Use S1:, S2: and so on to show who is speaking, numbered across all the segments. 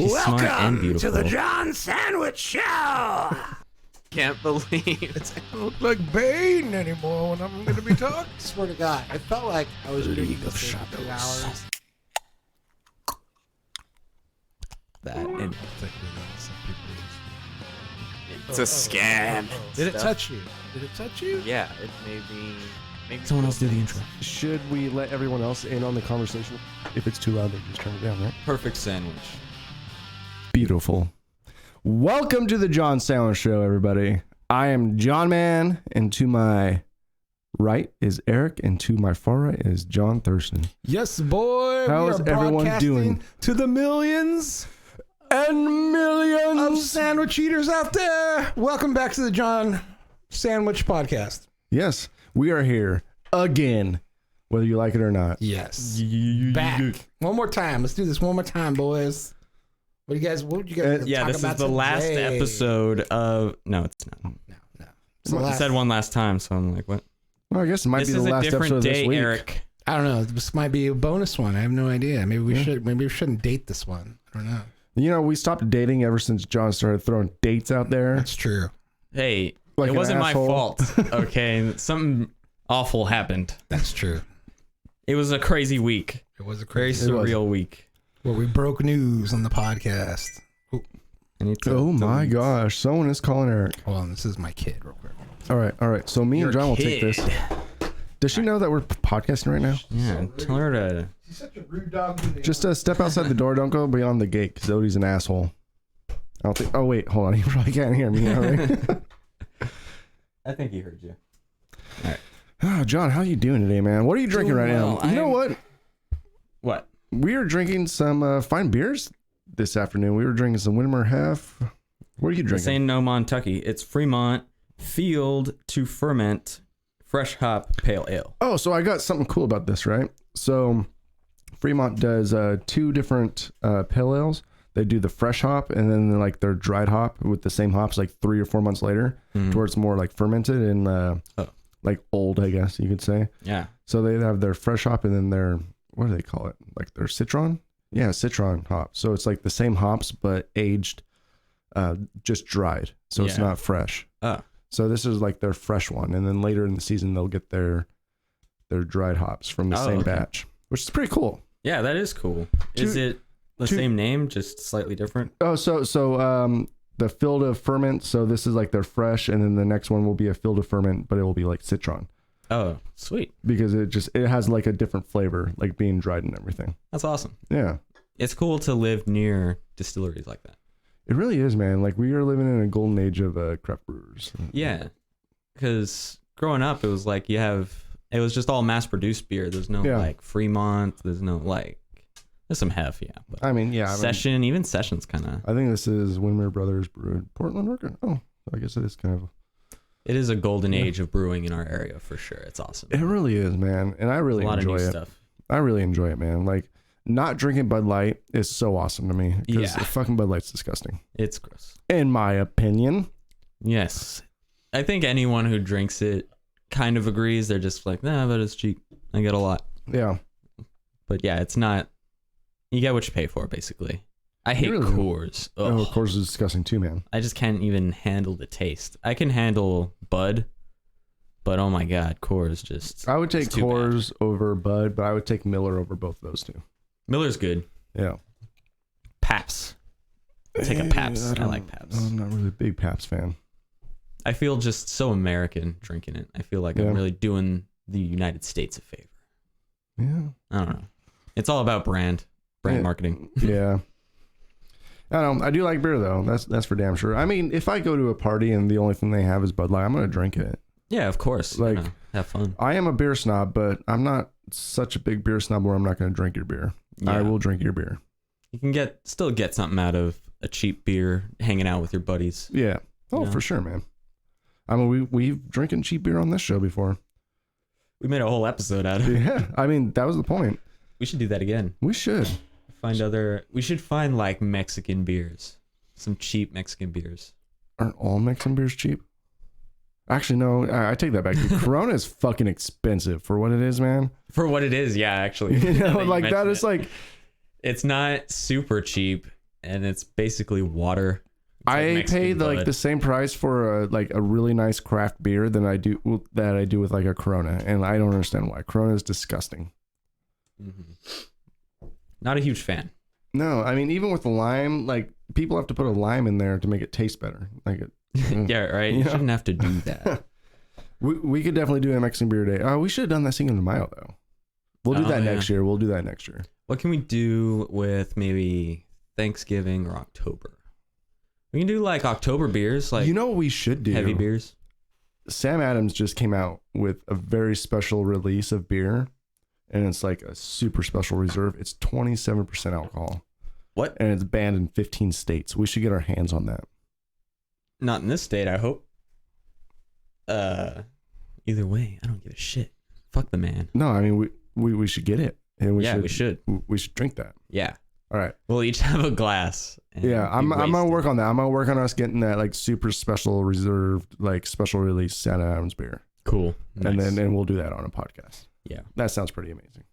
S1: He's smart and beautiful.
S2: Welcome to the John Sandwich Show.
S1: Can't believe
S3: I don't look like Bane anymore when I'm going to be talking.
S2: Swear to God, I felt like I was drinking
S3: of
S2: this for 2 hours.
S1: that. And it's
S3: Oh,
S1: a scam.
S3: Did it touch you? Did it touch you?
S1: Yeah, it made me. Maybe someone else do the intro.
S4: Should we let everyone else in on the conversation? If it's too loud, they just turn it down, right?
S1: Perfect sandwich.
S4: Beautiful. Welcome to the John Sandwich Show, everybody. I am John Man, and to my right is Eric, and to my far right is John Thurston.
S3: Yes, boy.
S4: How
S3: we
S4: is
S3: are
S4: everyone
S3: broadcasting
S4: doing?
S3: to the millions
S4: And millions
S3: of sandwich eaters out there. Welcome back to the John Sandwich Podcast.
S4: Yes, we are here again, whether you like it or not.
S3: Yes. Back. One more time. Let's do this one more time, boys. What would you guys
S1: Yeah,
S3: talk
S1: this is
S3: about
S1: the last
S3: today?
S1: episode of. No, it's not.
S3: No. It's the
S1: I
S3: last-
S1: said one last time, so I'm like, what?
S4: Well, I guess it might
S1: This
S4: be the
S1: is a
S4: last
S1: different
S4: episode of this
S1: day,
S4: week.
S1: Eric.
S3: I don't know. This might be a bonus one. I have no idea. Maybe we shouldn't date this one. I don't know.
S4: You know, we stopped dating ever since John started throwing dates out there.
S3: That's true.
S1: Hey,
S4: Like
S1: it
S4: an
S1: wasn't my
S4: asshole.
S1: fault. Okay, something awful happened.
S3: That's true.
S1: It was a crazy week.
S3: It was a
S1: Very
S3: crazy
S1: surreal week.
S3: where we broke news on the podcast.
S1: I need to
S4: Oh my
S1: delete.
S4: gosh, someone is calling Eric.
S3: Hold on, this is my kid real quick.
S4: All right. So me
S1: Your
S4: and John will take
S1: kid.
S4: this. Does she know that we're podcasting right now?
S1: Yeah, tell her to.
S3: She's such a rude dog.
S4: Just step outside the door. Don't go beyond the gate because Odie's an asshole. I don't think. Oh wait, hold on. You probably can't hear me now, right?
S1: I think he heard you.
S4: Oh, John, how you doing today, man? What are you drinking
S1: Doing
S4: right
S1: well.
S4: now? You know what?
S1: What?
S4: We are drinking some fine beers this afternoon. We were drinking some Winmer Half. What are you
S1: This
S4: drinking?
S1: ain't no Montucky. It's Fremont Field to Ferment Fresh Hop Pale Ale.
S4: Oh, so I got something cool about this, right? So Fremont does two different pale ales. They do the fresh hop and then like their dried hop with the same hops like 3 or 4 months later, to where it's more like fermented and like old, I guess you could say.
S1: Yeah.
S4: So they have their fresh hop and then their, what do they call it? Like their citron? Yeah, citron hop. So it's like the same hops but aged, just dried. So it's
S1: Yeah.
S4: not fresh.
S1: Oh.
S4: So this is like their fresh one, and then later in the season they'll get their dried hops from the same
S1: okay.
S4: batch, which is pretty cool.
S1: Yeah, that is cool. Is it the same name, just slightly different?
S4: Oh, so the field of ferment. So this is like their fresh, and then the next one will be a field of ferment, but it will be like citron
S1: Oh, sweet.
S4: because it has like a different flavor, like being dried and everything.
S1: That's awesome.
S4: Yeah,
S1: It's cool to live near distilleries like that.
S4: it really is, man. Like we are living in a golden age of craft brewers.
S1: Yeah, because growing up, it was like it was just all mass-produced beer. There's no like Fremont. There's no like, there's some hef, yeah. But
S4: I mean,
S1: even Sessions kind of.
S4: I think this is Winmer Brothers brewed Portland, Oregon. Oh, I guess it is kind of.
S1: It is a golden age of brewing in our area for sure. It's awesome.
S4: It really is, man, and I really
S1: a lot
S4: enjoy
S1: of new
S4: it.
S1: stuff.
S4: I really enjoy it, man. Like, not drinking Bud Light is so awesome to me. Because
S1: Yeah.
S4: fucking Bud Light's disgusting.
S1: It's gross.
S4: In my opinion.
S1: Yes, I think anyone who drinks it kind of agrees. They're just like, nah, but it's cheap. I get a lot.
S4: Yeah.
S1: But yeah, it's not. You get what you pay for, basically. I hate
S4: really?
S1: Coors.
S4: Oh,
S1: Ugh.
S4: Coors is disgusting too, man.
S1: I just can't even handle the taste. I can handle Bud, but oh my god, Coors just.
S4: I would take
S1: it's too bad.
S4: Coors over Bud, but I would take Miller over both of those two.
S1: Miller's good.
S4: Yeah.
S1: Pabst. Take a Pabst. I like Pabst.
S4: I'm not really a big Pabst fan.
S1: I feel just so American drinking it. I feel like
S4: Yeah.
S1: I'm really doing the United States a favor.
S4: Yeah.
S1: I don't know. It's all about brand
S4: Yeah.
S1: marketing.
S4: Yeah. I don't know. I do like beer though. That's for damn sure. I mean, if I go to a party and the only thing they have is Bud Light, I'm gonna drink it.
S1: Yeah, of course.
S4: Like-
S1: have fun.
S4: I am a beer snob, but I'm not such a big beer snob where I'm not gonna drink your beer. I
S1: Yeah.
S4: will drink your beer.
S1: You can still get something out of a cheap beer hanging out with your buddies.
S4: Yeah. Oh,
S1: Yeah.
S4: for sure, man. I mean, we've drinking cheap beer on this show before.
S1: We made a whole episode out of it.
S4: Yeah. I mean, that was the point.
S1: We should do that again.
S4: We should.
S1: We should find like Mexican beers. Some cheap Mexican beers.
S4: Aren't all Mexican beers cheap? Actually, no. I take that back. Corona is fucking expensive for what it is, man.
S1: For what it is, yeah, actually.
S4: You know,
S1: Now
S4: like that
S1: mention
S4: is
S1: it.
S4: like.
S1: It's not super cheap. and it's basically water. It's like
S4: I
S1: Mexican
S4: pay
S1: Bud.
S4: the same price for a really nice craft beer than I do with like a Corona, and I don't understand why. Corona is disgusting.
S1: Not a huge fan.
S4: No, I mean even with the lime, like people have to put a lime in there to make it taste better. Like it,
S1: Yeah, right. You shouldn't have to do that.
S4: we could definitely do a Mexican beer day. Oh, we should have done that Cinco de Mayo though. We'll do that next year. We'll do that next year.
S1: What can we do with maybe Thanksgiving or October? We can do like October beers, like
S4: You know what we should do?
S1: heavy beers.
S4: Sam Adams just came out with a very special release of beer, and it's like a super special reserve. It's 27% alcohol.
S1: What?
S4: And it's banned in 15 states. We should get our hands on that.
S1: Not in this state, I hope. Either way, I don't give a shit. Fuck the man.
S4: No, I mean we should get it, and we should drink that.
S1: Yeah.
S4: All right.
S1: We'll each have a glass.
S4: Yeah, I'm gonna work on that. I'm gonna work on us getting that like super special reserved, like special release Sam Adams beer.
S1: Cool.
S4: And
S1: Nice.
S4: then we'll do that on a podcast.
S1: Yeah.
S4: That sounds pretty amazing.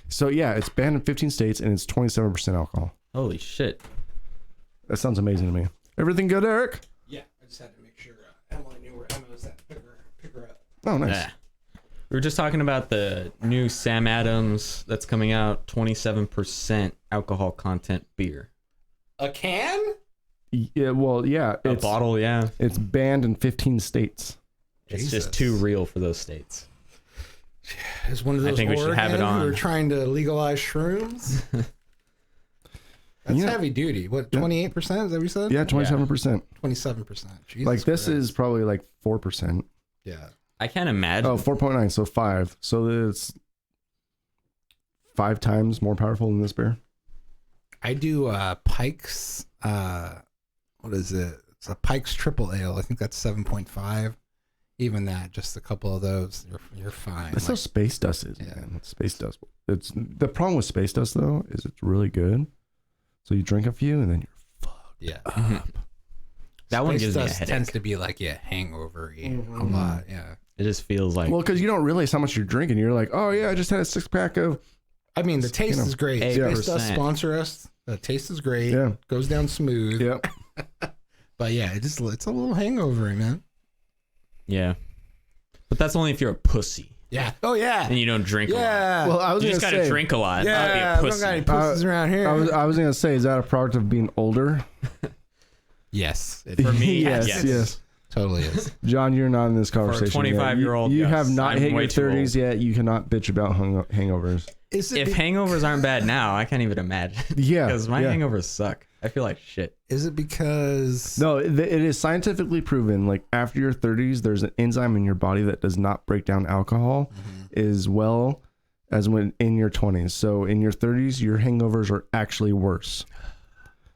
S4: So yeah, it's banned in 15 states and it's 27% alcohol.
S1: Holy shit.
S4: That sounds amazing to me. Everything good, Eric?
S3: Yeah, I just had to make sure Emily knew where Emma was at. Pick her up.
S4: Oh, nice.
S1: Yeah. We were just talking about the new Sam Adams that's coming out, 27% alcohol content beer.
S3: A can?
S4: Yeah, well, yeah.
S1: A bottle, yeah.
S4: It's banned in 15 states.
S1: It's just too real for those states.
S3: It's one of those
S1: I think we should have it
S3: Oregon who
S1: on.
S3: are trying to legalize shrooms. That's
S4: Yeah.
S3: heavy duty. What, 28%? Is that what you said?
S4: Yeah, 27%.
S3: 27%. Jesus
S4: Like this
S3: Christ.
S4: is probably like 4%.
S3: Yeah.
S1: I can't imagine.
S4: Oh, 4.9, so 5. So it's 5 times more powerful than this beer.
S3: I do Pike's, what is it? It's a Pike's Triple Ale. I think that's 7.5. Even that, just a couple of those, you're fine.
S4: That's how space dust is,
S3: Yeah.
S4: man. Space dust. It's the problem with space dust though is it's really good. So you drink a few and then you're fucked.
S3: Yeah.
S1: Mhm. That one
S3: Space
S1: gives me a
S3: dust
S1: headache.
S3: tends to be like, hangover-y a lot. Yeah.
S1: It just feels like
S4: Well, because you don't realize how much you're drinking. You're like, oh yeah, I just had a 6-pack of.
S3: I mean, the taste is great.
S1: 8%.
S3: Space Dust sponsor us. The taste is great.
S4: Yeah.
S3: Goes down smooth.
S4: Yep.
S3: But yeah, it's a little hangover, man.
S1: yeah. But that's only if you're a pussy
S3: Yeah. Oh yeah.
S1: and you don't drink a lot.
S3: Yeah.
S4: Well, I was
S1: You
S4: gonna
S1: just gotta
S4: say,
S1: drink a lot.
S3: yeah.
S1: Not be a
S3: We don't
S1: pussy.
S3: got any pussies around here.
S4: I was gonna say, is that a product of being older?
S3: Yes.
S1: For me,
S4: yes,
S1: yes.
S4: yes.
S3: Totally is.
S4: John, you're not in this conversation. yet.
S1: 25-year-old,
S4: you
S1: yes.
S4: have not
S1: I'm
S4: hit
S1: way
S4: your
S1: too
S4: 30s yet. You cannot bitch about hangovers.
S3: Is it
S1: If hangovers aren't bad now, I can't even imagine.
S4: Yeah,
S1: Because my
S4: yeah.
S1: hangovers suck. I feel like shit.
S3: is it because
S4: No, it is scientifically proven. Like after your 30s, there's an enzyme in your body that does not break down alcohol as well as when in your 20s. So in your 30s, your hangovers are actually worse.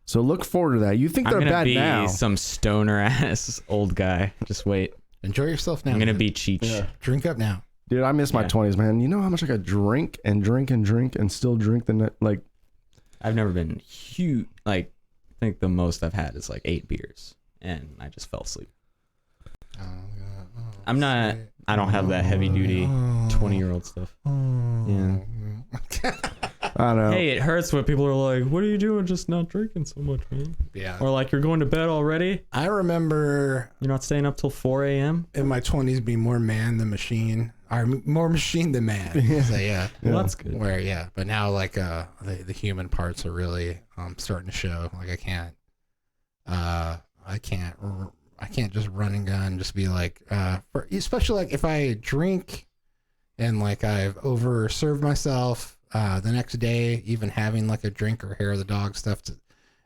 S4: So look forward to that. You think
S1: I'm
S4: they're
S1: gonna
S4: bad
S1: be
S4: now?
S1: some stoner ass old guy. Just wait.
S3: enjoy yourself now?
S1: I'm gonna
S3: man.
S1: be Cheech.
S3: Drink up now.
S4: Dude, I miss my
S1: Yeah.
S4: 20s, man. You know how much I got drink and drink and drink and still drink the net like.
S1: I've never been huge. Like, I think the most I've had is like 8 beers, and I just fell asleep. I'm not. I don't have that heavy duty 20-year-old stuff. Yeah.
S4: I don't know.
S1: Hey, it hurts when people are like, "What are you doing? Just not drinking so much, man."
S3: Yeah.
S1: Or like, "You're going to bed already?
S3: I remember
S1: You're not staying up till 4 a.m."
S3: in my 20s being more man than machine, or more machine than man. So yeah.
S1: Well, that's good.
S3: Where yeah, but now like the human parts are really starting to show. Like I can't just run and gun, just be like especially like if I drink and like I've overserved myself the next day, even having like a drink or hair of the dog stuff,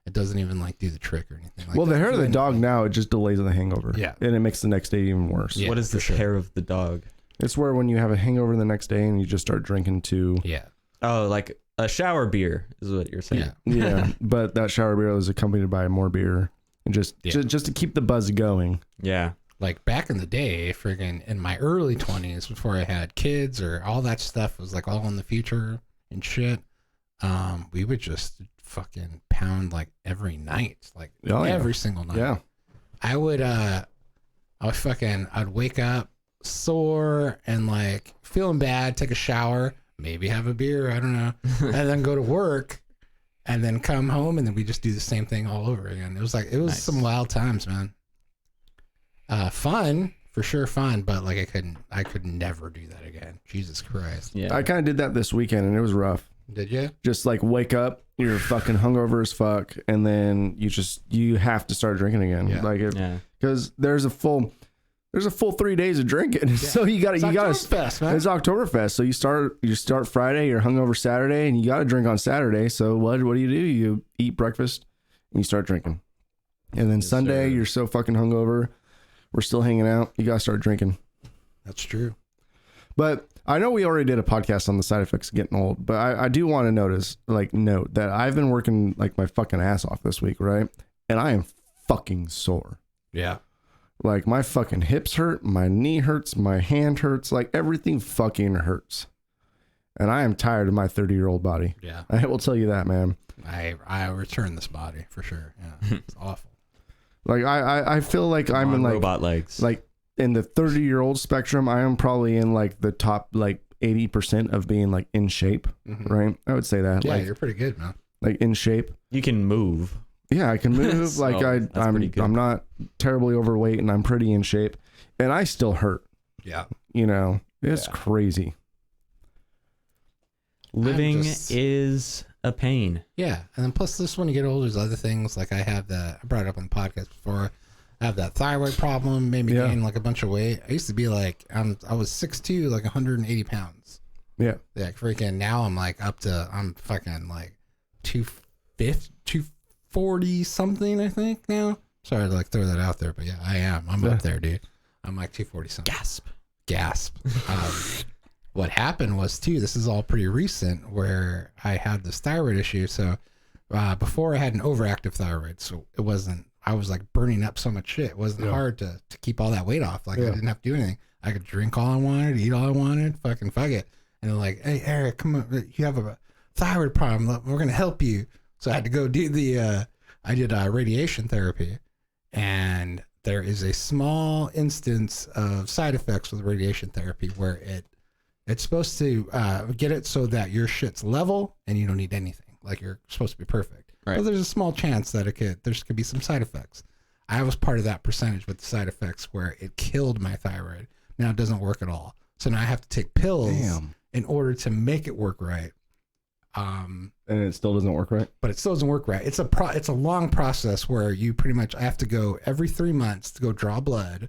S3: it doesn't even like do the trick or anything. Like
S4: Well, the
S3: that.
S4: hair of the dog now, it just delays the hangover.
S3: Yeah.
S4: And it makes the next day even worse.
S3: Yeah,
S1: What is
S3: for
S1: this
S3: sure.
S1: hair of the dog?
S4: It's where when you have a hangover the next day and you just start drinking too.
S3: Yeah.
S1: Oh, like a shower beer is what you're saying.
S3: Yeah.
S4: Yeah. But that shower beer is accompanied by more beer. And just to keep the buzz going.
S1: Yeah.
S3: Like back in the day, friggin' in my early 20s, before I had kids or all that stuff was like all in the future and shit. We would just fucking pound like every night, like
S4: Oh, yeah.
S3: every single night.
S4: Yeah.
S3: I'd wake up sore and like feeling bad, take a shower, maybe have a beer, I don't know, and then go to work and then come home, and then we just do the same thing all over again. It was
S1: Nice.
S3: some wild times, man. Fun for sure, fun, but like I could never do that again. Jesus Christ.
S1: Yeah.
S4: I kind of did that this weekend, and it was rough.
S3: Did you?
S4: Just like wake up, you're fucking hungover as fuck, and then you have to start drinking again.
S3: Yeah.
S4: Like it,
S1: Yeah.
S4: because there's a full 3 days of drinking. So you gotta
S3: Oktoberfest, man.
S4: it's Oktoberfest. So you start Friday, you're hungover Saturday, and you gotta drink on Saturday. So what do? You eat breakfast and you start drinking. And then Sunday,
S3: sir.
S4: you're so fucking hungover. We're still hanging out. You gotta start drinking.
S3: That's true.
S4: But I know we already did a podcast on the side effects of getting old, but I do want to note that I've been working like my fucking ass off this week, right? And I am fucking sore.
S3: Yeah.
S4: Like my fucking hips hurt, my knee hurts, my hand hurts, like everything fucking hurts. And I am tired of my 30-year-old body.
S3: Yeah.
S4: I will tell you that, man.
S3: I return this body for sure. Yeah. It's awful.
S4: Like I feel like I'm in like
S1: robot legs.
S4: like in the 30-year-old spectrum. I am probably in like the top like 80% of being like in shape, right? I would say that.
S3: Yeah,
S4: like,
S3: you're pretty good, man.
S4: like in shape.
S1: You can move.
S4: Yeah, I can move.
S1: So,
S4: Like
S1: that's pretty good.
S4: I'm not terribly overweight, and I'm pretty in shape, and I still hurt.
S3: Yeah.
S4: You know, it's crazy.
S1: Living
S3: just-
S1: is a pain.
S3: Yeah, and then plus this, when you get older, there's other things like I brought it up on the podcast before. I have that thyroid problem, made me gain like a bunch of weight. I used to be like, I was 6'2", like 180 pounds.
S4: Yeah.
S3: Yeah, freaking now I'm like I'm fucking like 250, 240 something, I think now. Sorry to like throw that out there, but yeah, I'm up there, dude. I'm like 240 something. Gasp. What happened was too, this is all pretty recent, where I had this thyroid issue. So before I had an overactive thyroid, so I was like burning up so much shit. It wasn't hard to keep all that weight off. Like I didn't have to do anything. I could drink all I wanted, eat all I wanted, fucking fuck it. And they're like, hey Eric, come on, you have a thyroid problem. We're gonna help you. So I had to go do I did radiation therapy, and there is a small instance of side effects with radiation therapy where it's supposed to get it so that your shit's level and you don't need anything. Like you're supposed to be perfect.
S1: Right.
S3: But there's a small chance that there could be some side effects. I was part of that percentage with the side effects where it killed my thyroid. Now it doesn't work at all. So now I have to take pills in order to make it work right.
S4: And it still doesn't work right.
S3: But it still doesn't work right. It's a long process where you pretty much, I have to go every 3 months to go draw blood,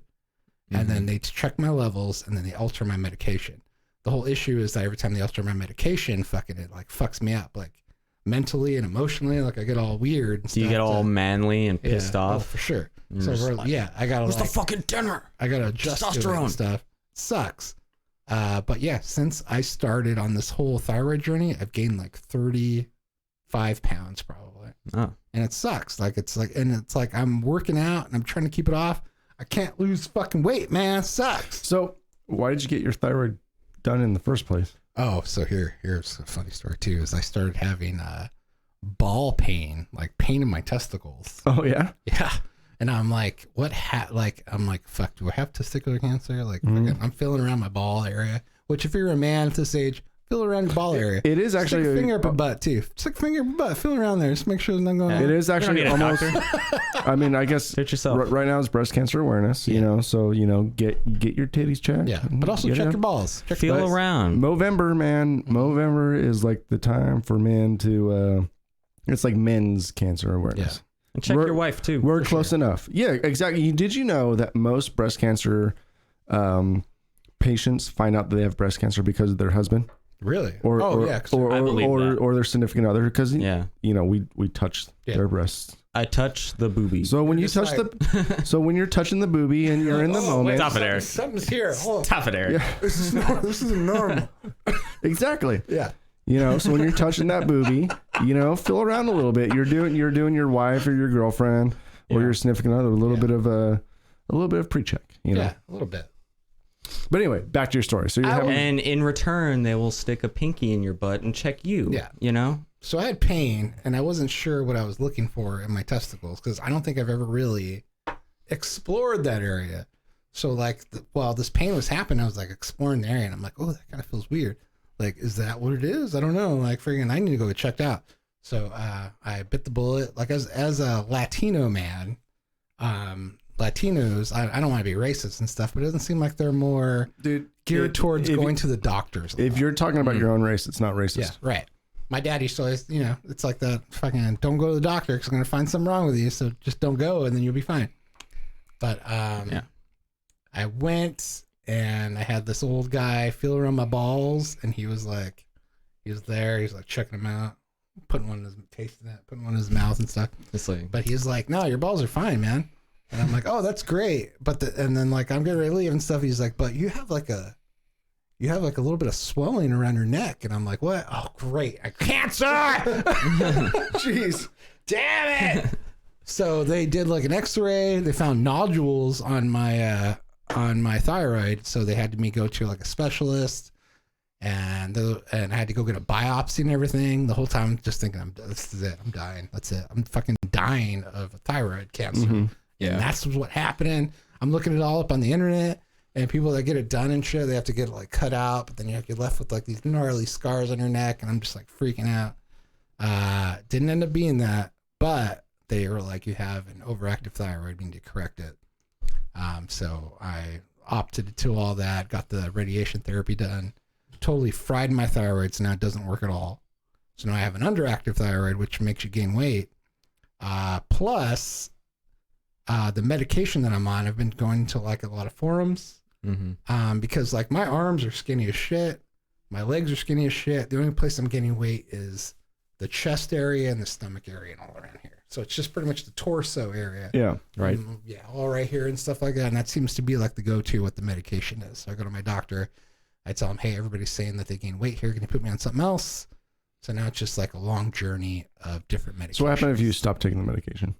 S3: and then they check my levels, and then they alter my medication. The whole issue is that every time they alter my medication, it like fucks me up, like mentally and emotionally. Like I get all weird. And
S1: Do you get all manly and pissed off?
S3: for sure.
S1: You're
S3: So
S1: just
S3: we're,
S1: like,
S3: I gotta
S1: What's
S3: like,
S1: the fucking dinner?
S3: I gotta adjust to it
S1: Testosterone.
S3: and stuff. Sucks. But yeah, since I started on this whole thyroid journey, I've gained like 35 pounds probably.
S1: Oh.
S3: And it sucks. It's like I'm working out and I'm trying to keep it off. I can't lose fucking weight, man. It sucks.
S4: So why did you get your thyroid done in the first place?
S3: Oh, so here's a funny story too, is I started having ball pain, like pain in my testicles.
S4: Oh yeah.
S3: Yeah. And I'm like, I'm like, fuck, do I have testicular cancer? Like, fucking, I'm feeling around my ball area, which if you're a man at this age, feel around your ball area.
S4: It is actually
S3: Stick a finger up your butt too. Stick a finger up your butt, feel around there. Just make sure there's nothing going on.
S4: It is actually
S1: need a
S4: almost.
S1: doctor.
S4: I mean, I guess
S1: Do it yourself.
S4: right now is breast cancer awareness. You know, so get your titties checked.
S3: Yeah. But also
S4: Get
S3: check
S4: it
S3: your
S4: up.
S3: balls. Check
S1: Feel
S3: your balls.
S1: around.
S4: Movember, man. Movember is like the time for men to. It's like men's cancer awareness.
S3: Yeah.
S1: And check
S4: We're-
S1: your wife too.
S4: We're close enough. Yeah, exactly. Did you know that most breast cancer patients find out that they have breast cancer because of their husband
S3: Really?
S4: or
S3: yeah. 'cause
S1: I believe that.
S4: or their significant other? Because
S1: Yeah.
S4: we touch their breasts.
S1: I touch the boobies.
S4: So when you
S3: Just
S4: touch so when you're touching the boobie and you're in the moment,
S1: Stop it, Eric.
S3: Something's here. Hold on.
S1: Stop it, Eric.
S3: This is normal.
S4: exactly.
S3: Yeah.
S4: So when you're touching that boobie, feel around a little bit. You're doing your wife or your girlfriend or your significant other a little bit of pre-check.
S3: Yeah, a little bit.
S4: But anyway, back to your story. So you're having
S1: And in return, they will stick a pinky in your butt and check you.
S3: Yeah.
S1: You know?
S3: So I had pain, and I wasn't sure what I was looking for in my testicles because I don't think I've ever really explored that area. So while this pain was happening, I was like exploring the area, and I'm like, oh, that kind of feels weird. Like, is that what it is? I don't know. Like, freaking, I need to go get checked out. So I bit the bullet. Like as a Latino man, Latinos, I don't want to be racist and stuff, but it doesn't seem like they're more geared towards going to the doctors.
S4: If you're talking about your own race, it's not racist.
S3: Yeah, right. My dad used to always, it's like that fucking don't go to the doctor because I'm going to find something wrong with you. So just don't go and then you'll be fine. But I went and I had this old guy feel around my balls and he was there. He was like checking them out, putting one in his, tasting it, putting one in his mouth and stuff. But he's like, no, your balls are fine, man. And I'm like, oh, that's great. And then like I'm getting ready to leave and stuff. He's like, but you have like a little bit of swelling around your neck. And I'm like, what? Oh, great. Cancer! Jeez. Damn it. So they did like an x-ray. They found nodules on my thyroid. So they had me go to like a specialist and I had to go get a biopsy and everything. The whole time I'm just thinking, this is it. I'm dying. That's it. I'm fucking dying of thyroid cancer. Mm-hmm. Yeah. And that's what happened. I'm looking it all up on the internet, and people that get it done and shit, they have to get it like cut out, but then you're left with like these gnarly scars on your neck, and I'm just like freaking out. Didn't end up being that, but they were like, you have an overactive thyroid, we need to correct it. So I opted to all that, got the radiation therapy done, totally fried my thyroid, so now it doesn't work at all. So now I have an underactive thyroid, which makes you gain weight. Plus, the medication that I'm on, I've been going to like a lot of forums, because like my arms are skinny as shit, my legs are skinny as shit. The only place I'm gaining weight is the chest area and the stomach area and all around here. So it's just pretty much the torso area. Yeah, right. All right here and stuff like that. And that seems to be like the go-to what the medication is. So I go to my doctor, I tell him, hey, everybody's saying that they gain weight here. Can you put me on something else? So now it's just like a long journey of different medications. So what happened if you stop taking the medication?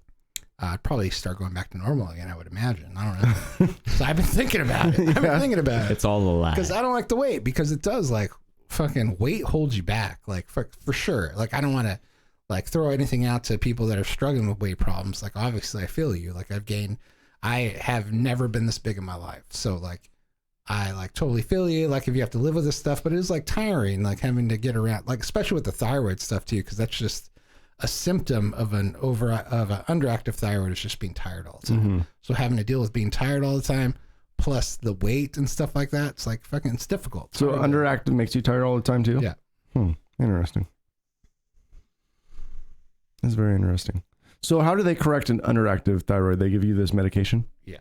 S3: I'd probably start going back to normal again, I would imagine. I don't know. So I've been thinking about it.
S1: It's all the lie.
S3: Because I don't like the weight, because it does like fucking weight holds you back, like for sure. Like I don't want to like throw anything out to people that are struggling with weight problems. Like obviously I feel you. Like I have never been this big in my life. So like I like totally feel you. Like if you have to live with this stuff, but it is like tiring, like having to get around, like especially with the thyroid stuff too, because that's just a symptom of an underactive thyroid is just being tired all the time. Mm-hmm. So having to deal with being tired all the time, plus the weight and stuff like that, it's like fucking, it's difficult. So underactive makes you tired all the time too? Yeah. Interesting. That's very interesting. So how do they correct an underactive thyroid? They give you this medication? Yeah.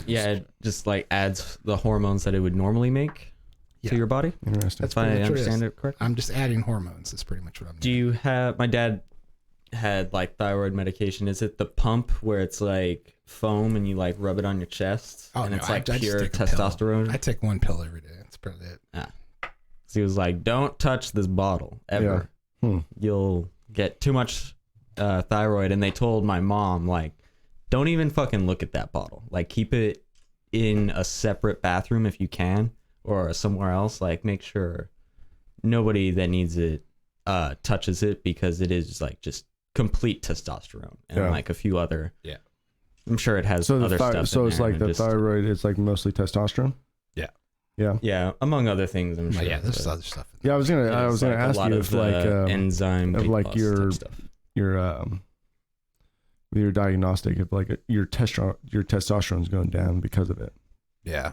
S1: It just like adds the hormones that it would normally make to your body. Interesting. That's fine. I understand it correctly. I'm just adding hormones. That's pretty much what I'm doing. Do you have, my dad had like thyroid medication. Is it the pump where it's like foam and you like rub it on your chest and it's like pure testosterone?
S3: I take one pill every day. That's probably it.
S1: So he was like, don't touch this bottle ever. Yeah. You'll get too much thyroid. And they told my mom, like, don't even fucking look at that bottle. Like, keep it in a separate bathroom if you can, or somewhere else. Like, make sure nobody that needs it touches it, because it is like just complete testosterone and like a few other. Yeah, I'm sure it has other stuff. So it's like the thyroid. It's like mostly testosterone. Yeah, among other things. I'm sure. Yeah, there's other stuff. Yeah, I was gonna ask you if like enzyme of like your diagnostic, if like your testosterone's going down because of it. Yeah.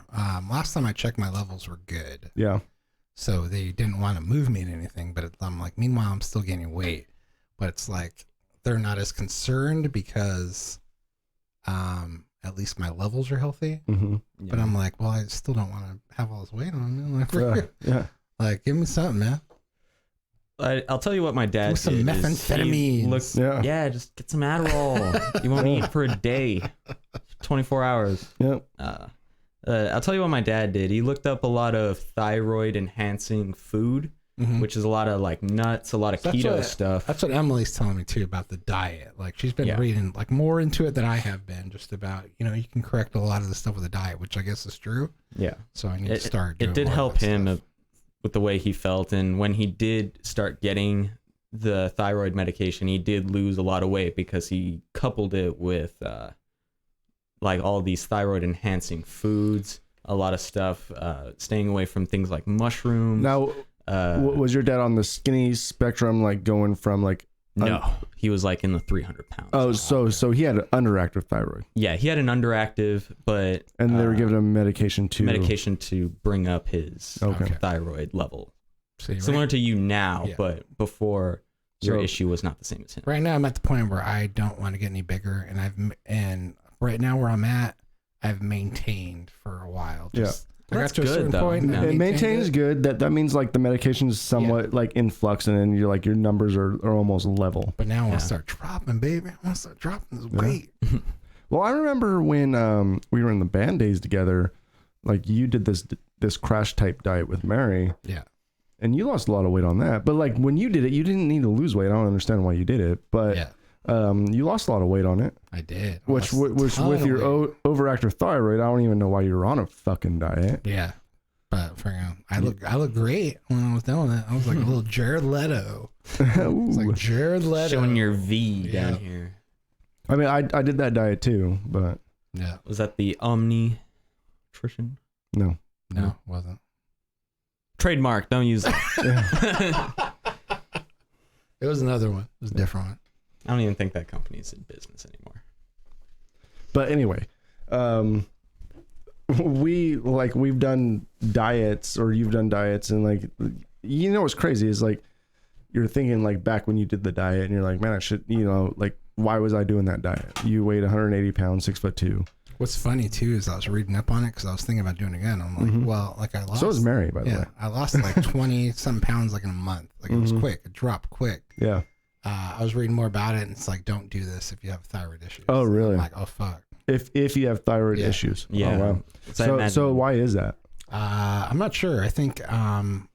S1: Last time I checked, my levels were good. Yeah. So they didn't want to move me in anything, but I'm like, meanwhile, I'm still gaining weight. But it's like they're not as concerned because at least my levels are healthy. Mm-hmm. Yeah. But I'm like, well, I still don't want to have all this weight on me. Like, like, give me something, man. I'll tell you what my dad did.
S3: Some methamphetamine.
S1: Just get some Adderall. You won't eat for a day, 24 hours. Yep. I'll tell you what my dad did. He looked up a lot of thyroid enhancing food, which is a lot of like nuts, a lot of keto stuff. That's what Emily's telling me too about the diet. Like she's been reading like more into it than I have been, just about, you can correct a lot of the stuff with the diet, which I guess is true. Yeah. So I need to start doing it. Did help him with the way he felt. And when he did start getting the thyroid medication, he did lose a lot of weight because he coupled it with like all these thyroid enhancing foods, a lot of stuff, staying away from things like mushrooms. Now, was your dad on the skinny spectrum, like going from like No, he was like in the 300 pounds.
S4: Oh, so he had an underactive thyroid.
S1: Yeah, he had an underactive, but
S4: and they were giving him medication
S1: to bring up his thyroid level.
S3: So
S1: similar to you now, but before your issue was not the same as him.
S3: Right now, I'm at the point where I don't want to get any bigger, and right now where I'm at, I've maintained for a while. I got to a certain point.
S4: It maintains good. That means like the medication is somewhat like in flux, and then you're like your numbers are almost level.
S3: But now I want to start dropping, baby. I want to start dropping this weight.
S4: Well, I remember when we were in the band days together, like you did this crash type diet with Mary.
S3: Yeah.
S4: And you lost a lot of weight on that. But like when you did it, you didn't need to lose weight. I don't understand why you did it, but you lost a lot of weight on it.
S3: I did.
S4: Which with your overactive thyroid, I don't even know why you're on a fucking diet.
S3: Yeah. But I look great when I was doing it. I was like a little Jared Leto. It's like Jared Leto.
S1: Showing your V down here.
S4: I mean, I did that diet too, but
S1: was that the Omni nutrition?
S3: No, it wasn't.
S1: Trademark, don't use it.
S3: It was another one. It was a different one.
S1: I don't even think that company's in business anymore.
S4: But anyway, we've done diets, or you've done diets, and like, you know what's crazy is like you're thinking like back when you did the diet, and you're like, man, I should, like, why was I doing that diet? You weighed 180 pounds, 6'2".
S3: What's funny too is I was reading up on it because I was thinking about doing it again. I'm like, well, like I lost.
S4: So was Mary, by the way.
S3: I lost like 20 some pounds like in a month. Like it was quick. It dropped quick.
S4: Yeah.
S3: I was reading more about it, and it's like, don't do this if you have thyroid issues.
S4: Oh, really?
S3: I'm like, oh fuck.
S4: If you have thyroid issues.
S1: Yeah.
S4: Oh, wow. So why is that?
S3: I'm not sure. I think God,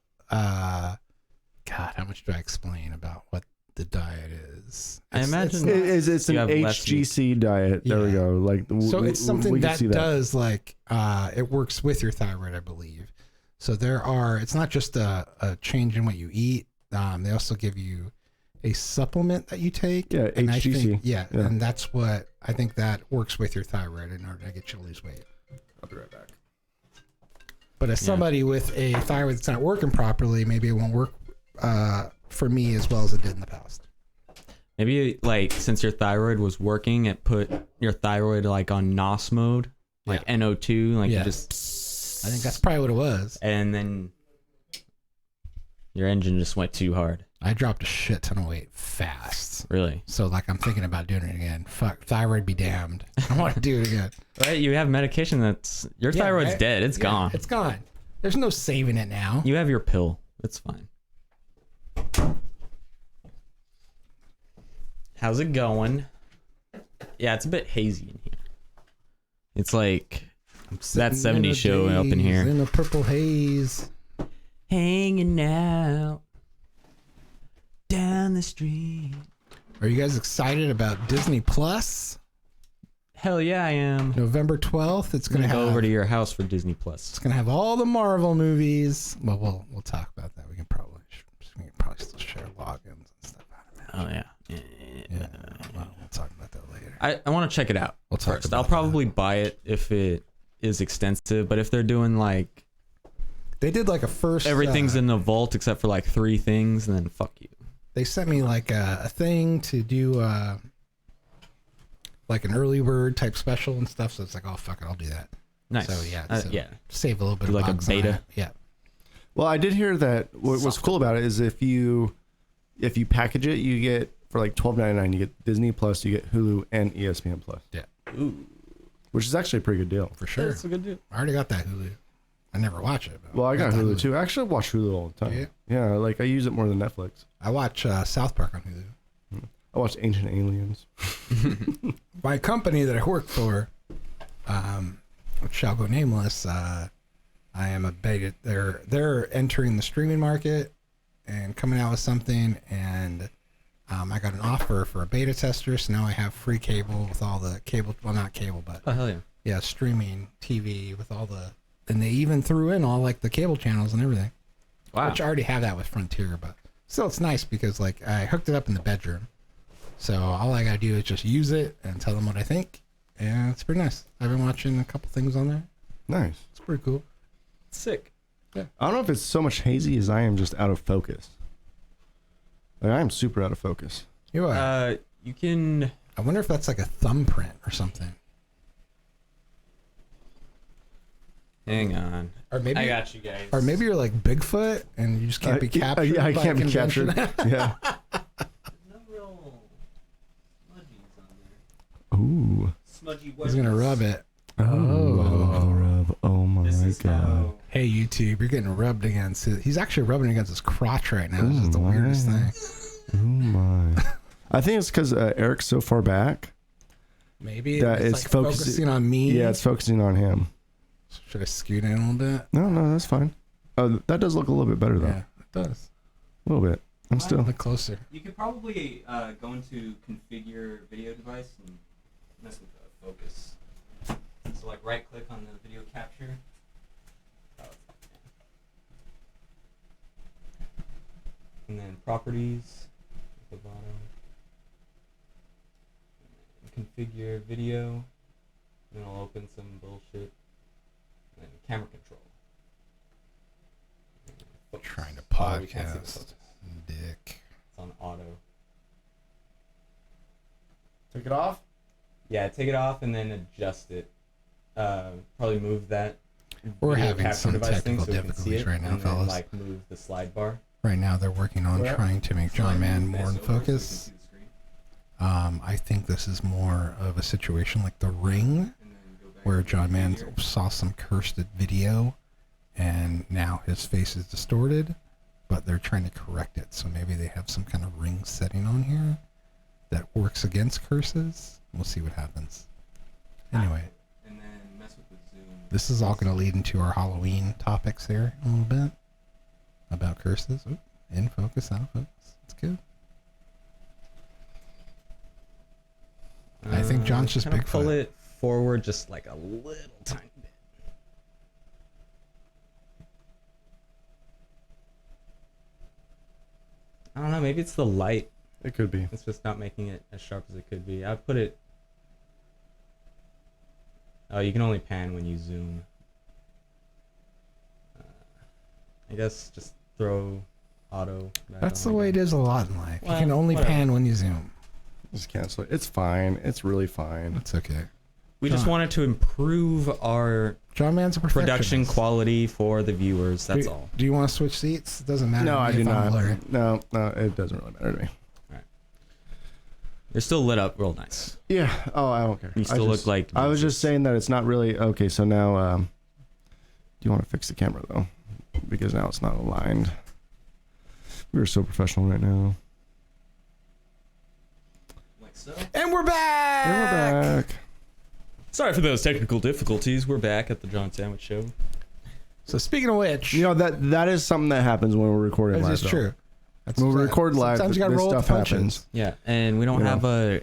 S3: how much do I explain about what the diet is?
S1: I imagine
S4: it's an HGC diet. There we go. Like,
S3: so it's something that does like it works with your thyroid, I believe. So it's not just a change in what you eat. They also give you a supplement that you take.
S4: Yeah,
S3: and
S4: HGC.
S3: And that's what I think that works with your thyroid in order to get you to lose weight.
S4: I'll be right back.
S3: But as somebody with a thyroid that's not working properly, maybe it won't work for me as well as it did in the past.
S1: Maybe like since your thyroid was working, it put your thyroid like on NOS mode, like NO2, like you just.
S3: I think that's probably what it was.
S1: And then your engine just went too hard.
S3: I dropped a shit ton of weight fast.
S1: Really?
S3: So like I'm thinking about doing it again. Fuck, thyroid be damned. I want to do it again.
S1: Right? You have medication that's your thyroid's dead. It's gone.
S3: It's gone. There's no saving it now.
S1: You have your pill. It's fine. How's it going? Yeah, it's a bit hazy in here. It's like that 70s show up in here.
S3: In a purple haze.
S1: Hanging out down the street.
S3: Are you guys excited about Disney Plus?
S1: Hell yeah, I am.
S3: November 12th. It's gonna
S1: go over to your house for Disney Plus.
S3: It's gonna have all the Marvel movies. Well, we'll talk about that. We can probably still share logins and stuff.
S1: Oh yeah.
S3: Well, we'll talk about that later.
S1: I want to check it out.
S3: We'll talk
S1: first.
S3: about
S1: I'll probably buy it if it is extensive, but if they're doing like
S3: they did like a first
S1: everything's in the vault except for like 3 things, then fuck you.
S3: They sent me like a thing to do like an early bird type special and stuff, so it's like, oh fuck it, I'll do that.
S1: Nice.
S3: So yeah, save a little bit
S1: do
S3: of
S1: like a beta.
S3: Yeah.
S4: Well, I did hear that what's cool about it is if you package it, you get for like $12.99, you get Disney Plus, you get Hulu and ESPN Plus.
S3: Yeah.
S1: Ooh.
S4: Which is actually a pretty good deal.
S3: For sure.
S1: That's a good deal.
S3: I already got that Hulu. I never watch it.
S4: Well, I got Hulu too. I actually watch Hulu all the time. Yeah, like I use it more than Netflix.
S3: I watch South Park on Hulu.
S4: I watch Ancient Aliens.
S3: My company that I work for, which shall go nameless, I am a beta. They're entering the streaming market and coming out with something, and I got an offer for a beta tester, so now I have free cable with all the cable. Well, not cable, but
S1: oh hell yeah,
S3: yeah, streaming TV with all the. And they even threw in all like the cable channels and everything.
S1: Wow.
S3: Which I already have that with Frontier, but still it's nice because like I hooked it up in the bedroom. So all I gotta do is just use it and tell them what I think. And it's pretty nice. I've been watching a couple things on there.
S4: Nice.
S3: It's pretty cool.
S1: Sick.
S3: Yeah.
S4: I don't know if it's so much hazy as I am just out of focus. Like I am super out of focus.
S3: You are.
S1: You can.
S3: I wonder if that's like a thumbprint or something.
S1: Hang on.
S3: Or maybe
S1: I got you guys.
S3: Or maybe you're like Bigfoot and you just can't be captured.
S4: Yeah, I
S3: by
S4: can't be
S3: convention.
S4: captured. Yeah.
S1: There's no real smudgies on there.
S4: Ooh.
S1: Smudgy
S3: He's gonna rub it.
S4: Rub. Oh my god.
S3: Hey YouTube, you're getting rubbed against. He's actually rubbing against his crotch right now. This is the weirdest thing.
S4: Oh my. I think it's because Eric's so far back.
S3: Maybe
S4: that
S3: it's like focusing on me.
S4: Yeah, it's focusing on him.
S3: Should I scoot in a little bit?
S4: No, that's fine. That does look a little bit better though.
S3: Yeah, it does.
S4: A little bit. I'm still
S3: look closer.
S1: You could probably go into configure video device and mess with the focus. So like right click on the video capture. And then properties at the bottom. And configure video. And then I'll open some bullshit. And then camera control.
S3: Trying to
S1: Oh, we can't see the
S3: podcast.
S1: focus.
S3: Dick.
S1: It's on auto.
S4: take it off.
S1: Yeah, take it off and then adjust it. Probably move that.
S3: We're
S1: video
S3: having
S1: capture
S3: some
S1: device thing
S3: technical
S1: so we can see
S3: difficulties
S1: it,
S3: right now,
S1: and then,
S3: fellas.
S1: like move the slide bar.
S3: Right now they're working on trying to make John Man more in focus. I think this is more of a situation like The Ring, where John Man saw some cursed video and now his face is distorted, but they're trying to correct it. So maybe they have some kind of ring setting on here that works against curses. We'll see what happens. Anyway,
S1: And then mess with the zoom.
S3: this is all going to lead into our Halloween topics here a little bit about curses. Oop, in focus, out of focus. It's good. I think John's just
S1: kinda pull
S3: Bigfoot.
S1: it forward just like a little tiny bit. I don't know, maybe it's the light.
S4: It could be.
S1: It's just not making it as sharp as it could be. I put it. Oh, you can only pan when you zoom. I guess just throw auto.
S3: That's the way it is a lot in life.
S1: Well,
S3: you can only
S1: whatever.
S3: pan when you zoom.
S4: Just cancel it. It's fine. It's really fine.
S3: It's okay.
S1: We just
S3: John.
S1: wanted to improve our
S3: John Man's a
S1: production
S3: perfectionist.
S1: quality for the viewers. That's
S3: do,
S1: all.
S3: Do you want to switch seats? It doesn't matter.
S4: No,
S3: to me
S4: I do
S3: if I'm
S4: not.
S3: blurry.
S4: No, it doesn't really matter to me.
S1: You're still lit up real nice.
S4: Yeah. Oh, I don't care.
S1: You still look like
S4: I was just saying that it's not really okay. So now, do you want to fix the camera though? Because now it's not aligned. We're so professional right now.
S1: Like so.
S3: And we're back.
S4: And we're back.
S1: Sorry for those technical difficulties. We're back at the John Sandwich Show.
S3: So speaking of which,
S4: You know that is something that happens when we're recording
S3: this
S4: live.
S3: is
S4: though.
S3: true. That's
S4: When we record live,
S3: sometimes you gotta
S4: this
S3: roll with
S4: stuff
S3: the punches.
S4: happens.
S1: Yeah, and we don't
S4: You know.
S1: have a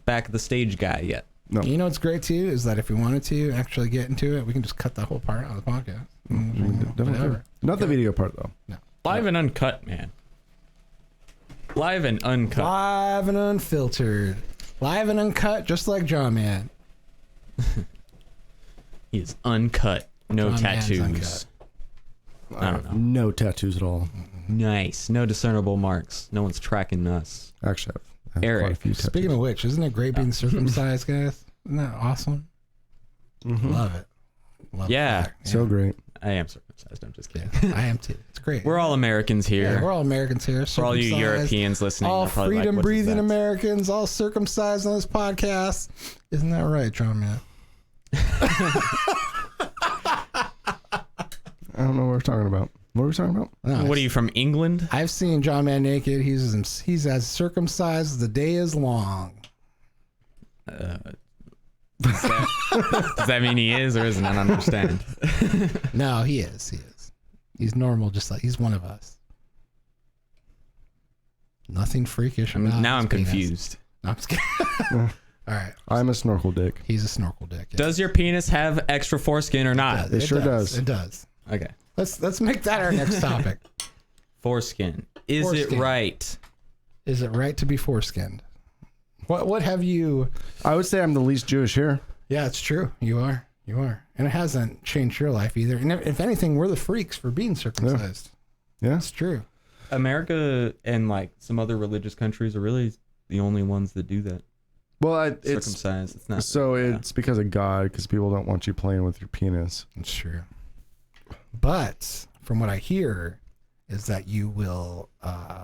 S1: back of the stage guy yet.
S4: No.
S3: You know what's great too is that if we wanted to actually get into it, we can just cut that whole part out of the podcast.
S4: Definitely.
S3: Whatever.
S4: Not the video part though.
S1: Live and uncut, man. Live and uncut.
S3: Live and unfiltered. Live and uncut, just like John Man.
S1: He is uncut. No
S3: John Man's
S1: tattoos.
S3: uncut.
S1: I don't know.
S4: No tattoos at all.
S1: Nice. No discernible marks. No one's tracking us.
S4: Actually, I have
S1: Eric,
S4: quite a few tattoos.
S3: Speaking of which, isn't it great being circumcised, guys? Isn't that awesome?
S4: Mhm.
S3: Love it. Love
S1: Yeah.
S3: it.
S4: So great.
S1: I am circumcised. I'm just kidding.
S3: I am too. It's great.
S1: We're all Americans here.
S3: Yeah, we're all Americans here.
S1: For all you
S3: circumcised,
S1: Europeans listening,
S3: all
S1: you're probably like,
S3: freedom
S1: "What is
S3: breathing
S1: that?"
S3: Americans, all circumcised on this podcast. Isn't that right, John Man?
S4: I don't know what we're talking about. What are we talking about?
S3: No,
S1: What are you from England?
S3: I've seen John Man naked. He's as circumcised as the day is long.
S1: Does that mean he is or isn't? I don't understand.
S3: No, he is. He is. He's normal, just like he's one of us. Nothing freakish about
S1: Now
S3: his
S1: I'm
S3: penis.
S1: confused.
S3: No, I'm just kidding. All right.
S4: I'm a snorkel dick.
S3: He's a snorkel dick. Yeah.
S1: Does your penis have extra foreskin or not?
S4: It sure does.
S3: It does.
S1: Okay.
S3: Let's make that our next topic.
S1: Foreskin. Is
S3: Foreskin.
S1: it right?
S3: Is it right to be foreskinned? What have you?
S4: I would say I'm the least Jewish here.
S3: Yeah, it's true. You are. And it hasn't changed your life either. And if anything, we're the freaks for being circumcised.
S4: Yeah.
S3: That's true.
S1: America and like some other religious countries are really the only ones that do that.
S4: Well, it's
S1: Circumcised. It's not.
S4: so it's because of God, because people don't want you playing with your penis.
S3: That's true. But from what I hear, is that you will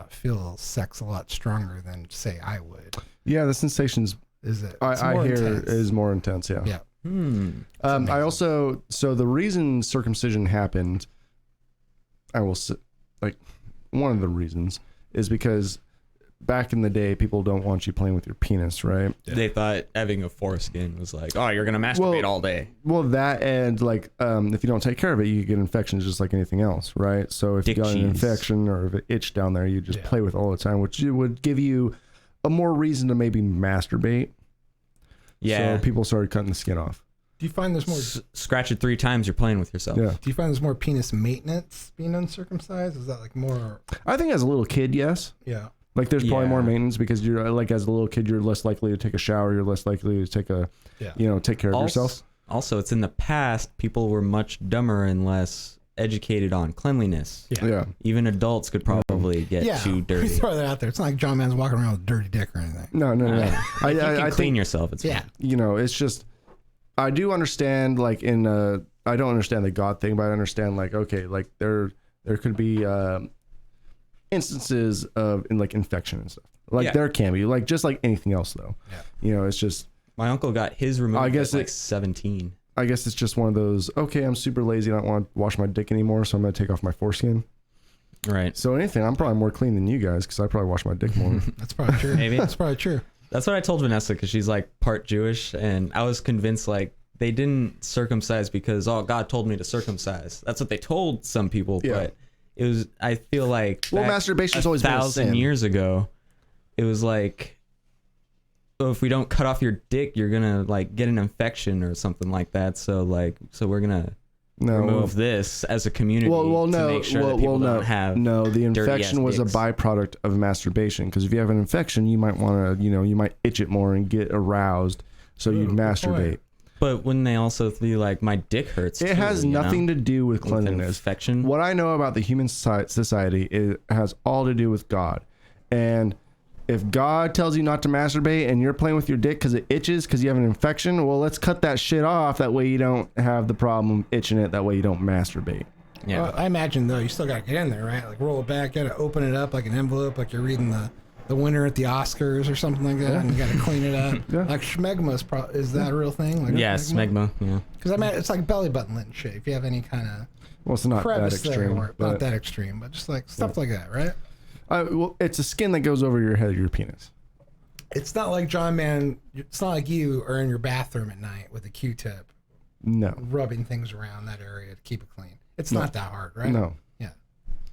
S3: feel sex a lot stronger than, say, I would.
S4: Yeah, the sensations.
S3: Is it?
S4: I hear
S3: intense.
S4: is more intense. Yeah.
S3: Yeah.
S4: I also, so the reason circumcision happened, I will say, like, one of the reasons is because back in the day, people don't want you playing with your penis, right?
S1: Yeah. They thought having a foreskin was like, oh, you're gonna masturbate all day.
S4: Well, that and like, if you don't take care of it, you get infections just like anything else, right? So if you got an infection or if it itched down there, you just play with it all the time, which would give you a more reason to maybe masturbate.
S1: Yeah.
S4: So people started cutting the skin off.
S3: Do you find there's more?
S1: Scratch it 3 times, you're playing with yourself.
S4: Yeah.
S3: Do you find there's more penis maintenance being uncircumcised? Is that like more?
S4: I think as a little kid, yes.
S3: Yeah.
S4: Like there's probably more maintenance because you're like as a little kid, you're less likely to take a shower. You're less likely to take take care of yourself.
S1: Also, it's in the past, people were much dumber and less educated on cleanliness.
S4: Yeah.
S1: Even adults could probably get too dirty.
S3: Throw that out there. It's not like John Man's walking around with a dirty dick or anything.
S4: No.
S1: You can clean yourself. It's fine.
S4: It's just, I do understand like I don't understand the God thing, but I understand like, okay, like there could be instances of like infection and stuff. Like there can be, like just like anything else though. Yeah. It's just,
S1: my uncle got his removed
S4: I guess
S1: at like 17.
S4: I guess it's just one of those, okay, I'm super lazy, I don't want to wash my dick anymore, so I'm going to take off my foreskin.
S1: Right.
S4: So anything, I'm probably more clean than you guys because I probably wash my dick more.
S3: That's probably true.
S1: Maybe.
S3: That's probably true.
S1: That's what I told Vanessa because she's like part Jewish, and I was convinced like they didn't circumcise because, oh, God told me to circumcise. That's what they told some people, but it was, I feel like,
S4: masturbation's always been a sin.
S1: 1,000 years ago, it was like, oh, if we don't cut off your dick, you're gonna like get an infection or something like that. So we're gonna remove this as a community to make sure that people don't have.
S4: No, the infection was a byproduct of masturbation. Because if you have an infection, you might want to, you might itch it more and get aroused, so you'd masturbate.
S1: But wouldn't they also be like, my dick hurts?
S4: It has nothing to do with cleanliness.
S1: Infection.
S4: What I know about the human society, it has all to do with God, and if God tells you not to masturbate and you're playing with your dick because it itches because you have an infection, well, let's cut that shit off. That way you don't have the problem itching it. That way you don't masturbate.
S1: Yeah.
S3: Well, I imagine, though, you still got to get in there, right? Like roll it back, got to open it up like an envelope, like you're reading the winner at the Oscars or something like that, and you got to clean it up. Like schmegma is that a real thing? Like
S1: smegma. Yeah.
S3: Because I mean, it's like belly button lint shit. If you have any kind of
S4: it's not that extreme.
S3: Not that extreme, but just like stuff like that, right?
S4: Well, it's a skin that goes over your head of your penis.
S3: It's not like John Man. It's not like you are in your bathroom at night with a Q-tip.
S4: No.
S3: Rubbing things around that area to keep it clean. It's not that hard, right?
S4: No.
S3: Yeah.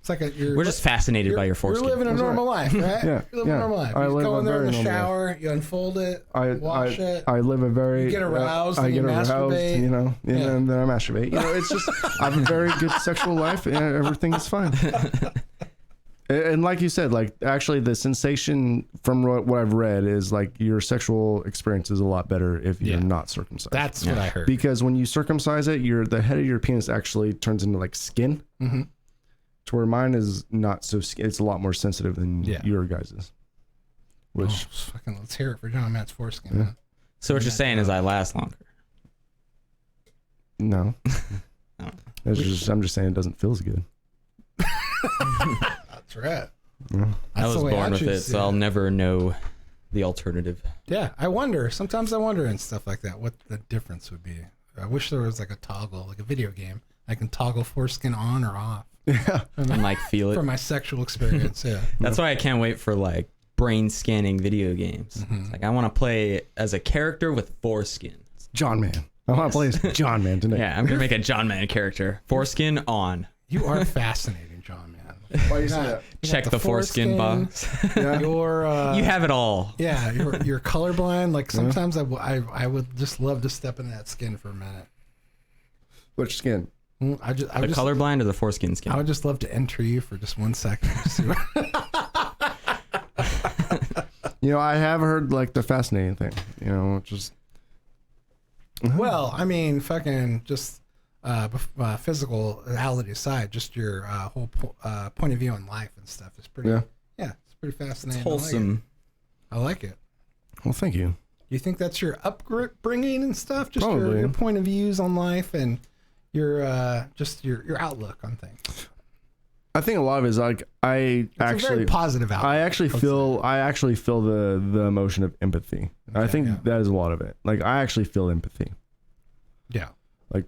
S3: It's like
S1: we're just fascinated by your foreskin.
S3: You're living a normal life, right?
S4: Yeah.
S3: You're living a normal life. You go in there in the shower, you unfold it, wash it.
S4: I live a very.
S3: You get aroused.
S4: I
S3: and
S4: get
S3: you
S4: aroused,
S3: masturbate.
S4: and then I masturbate. It's just I have a very good sexual life, and everything is fine. And like you said, like actually the sensation from what I've read is like your sexual experience is a lot better if you're not circumcised.
S3: That's what I heard.
S4: Because when you circumcise it, the head of your penis actually turns into like skin. Mm-hmm. To where mine is not so skin. It's a lot more sensitive than your guys's. Which
S3: fucking let's hear it for John Matt's foreskin. Yeah.
S1: So what you're saying is I last longer.
S4: No. I'm just saying it doesn't feel as good.
S3: That's right.
S1: Yeah. I was born with it, so I'll never know the alternative.
S3: Yeah, I wonder. Sometimes I wonder and stuff like that what the difference would be. I wish there was like a toggle, like a video game. I can toggle foreskin on or off.
S4: Yeah.
S1: And like feel it.
S3: For my sexual experience, yeah.
S1: That's why I can't wait for like brain scanning video games. Mm-hmm. It's like I want to play as a character with foreskin.
S4: John Man. I want to play as John Man tonight.
S1: Yeah, I'm going to make a John Man character. Foreskin on.
S3: You are fascinating, John Man.
S4: Why you say that?
S1: Check the foreskin box.
S3: Yeah.
S1: You have it all.
S3: Yeah, you're colorblind. Like sometimes I would just love to step in that skin for a minute.
S4: Which skin?
S1: The colorblind or the foreskin skin?
S3: I would just love to enter you for just 1 second.
S4: I have heard like the fascinating thing. Just.
S3: Well, I mean, fucking just physicality aside, just your whole point of view on life and stuff is pretty. Yeah, it's pretty fascinating.
S1: It's wholesome.
S3: I like it.
S4: Well, thank you.
S3: You think that's your upbringing and stuff? Just
S4: Probably.
S3: your point of views on life and your just your outlook on things.
S4: I think a lot of it is like
S3: It's a very positive outlook.
S4: I actually feel the emotion of empathy. I think that is a lot of it. Like I actually feel empathy.
S3: Yeah.
S4: Like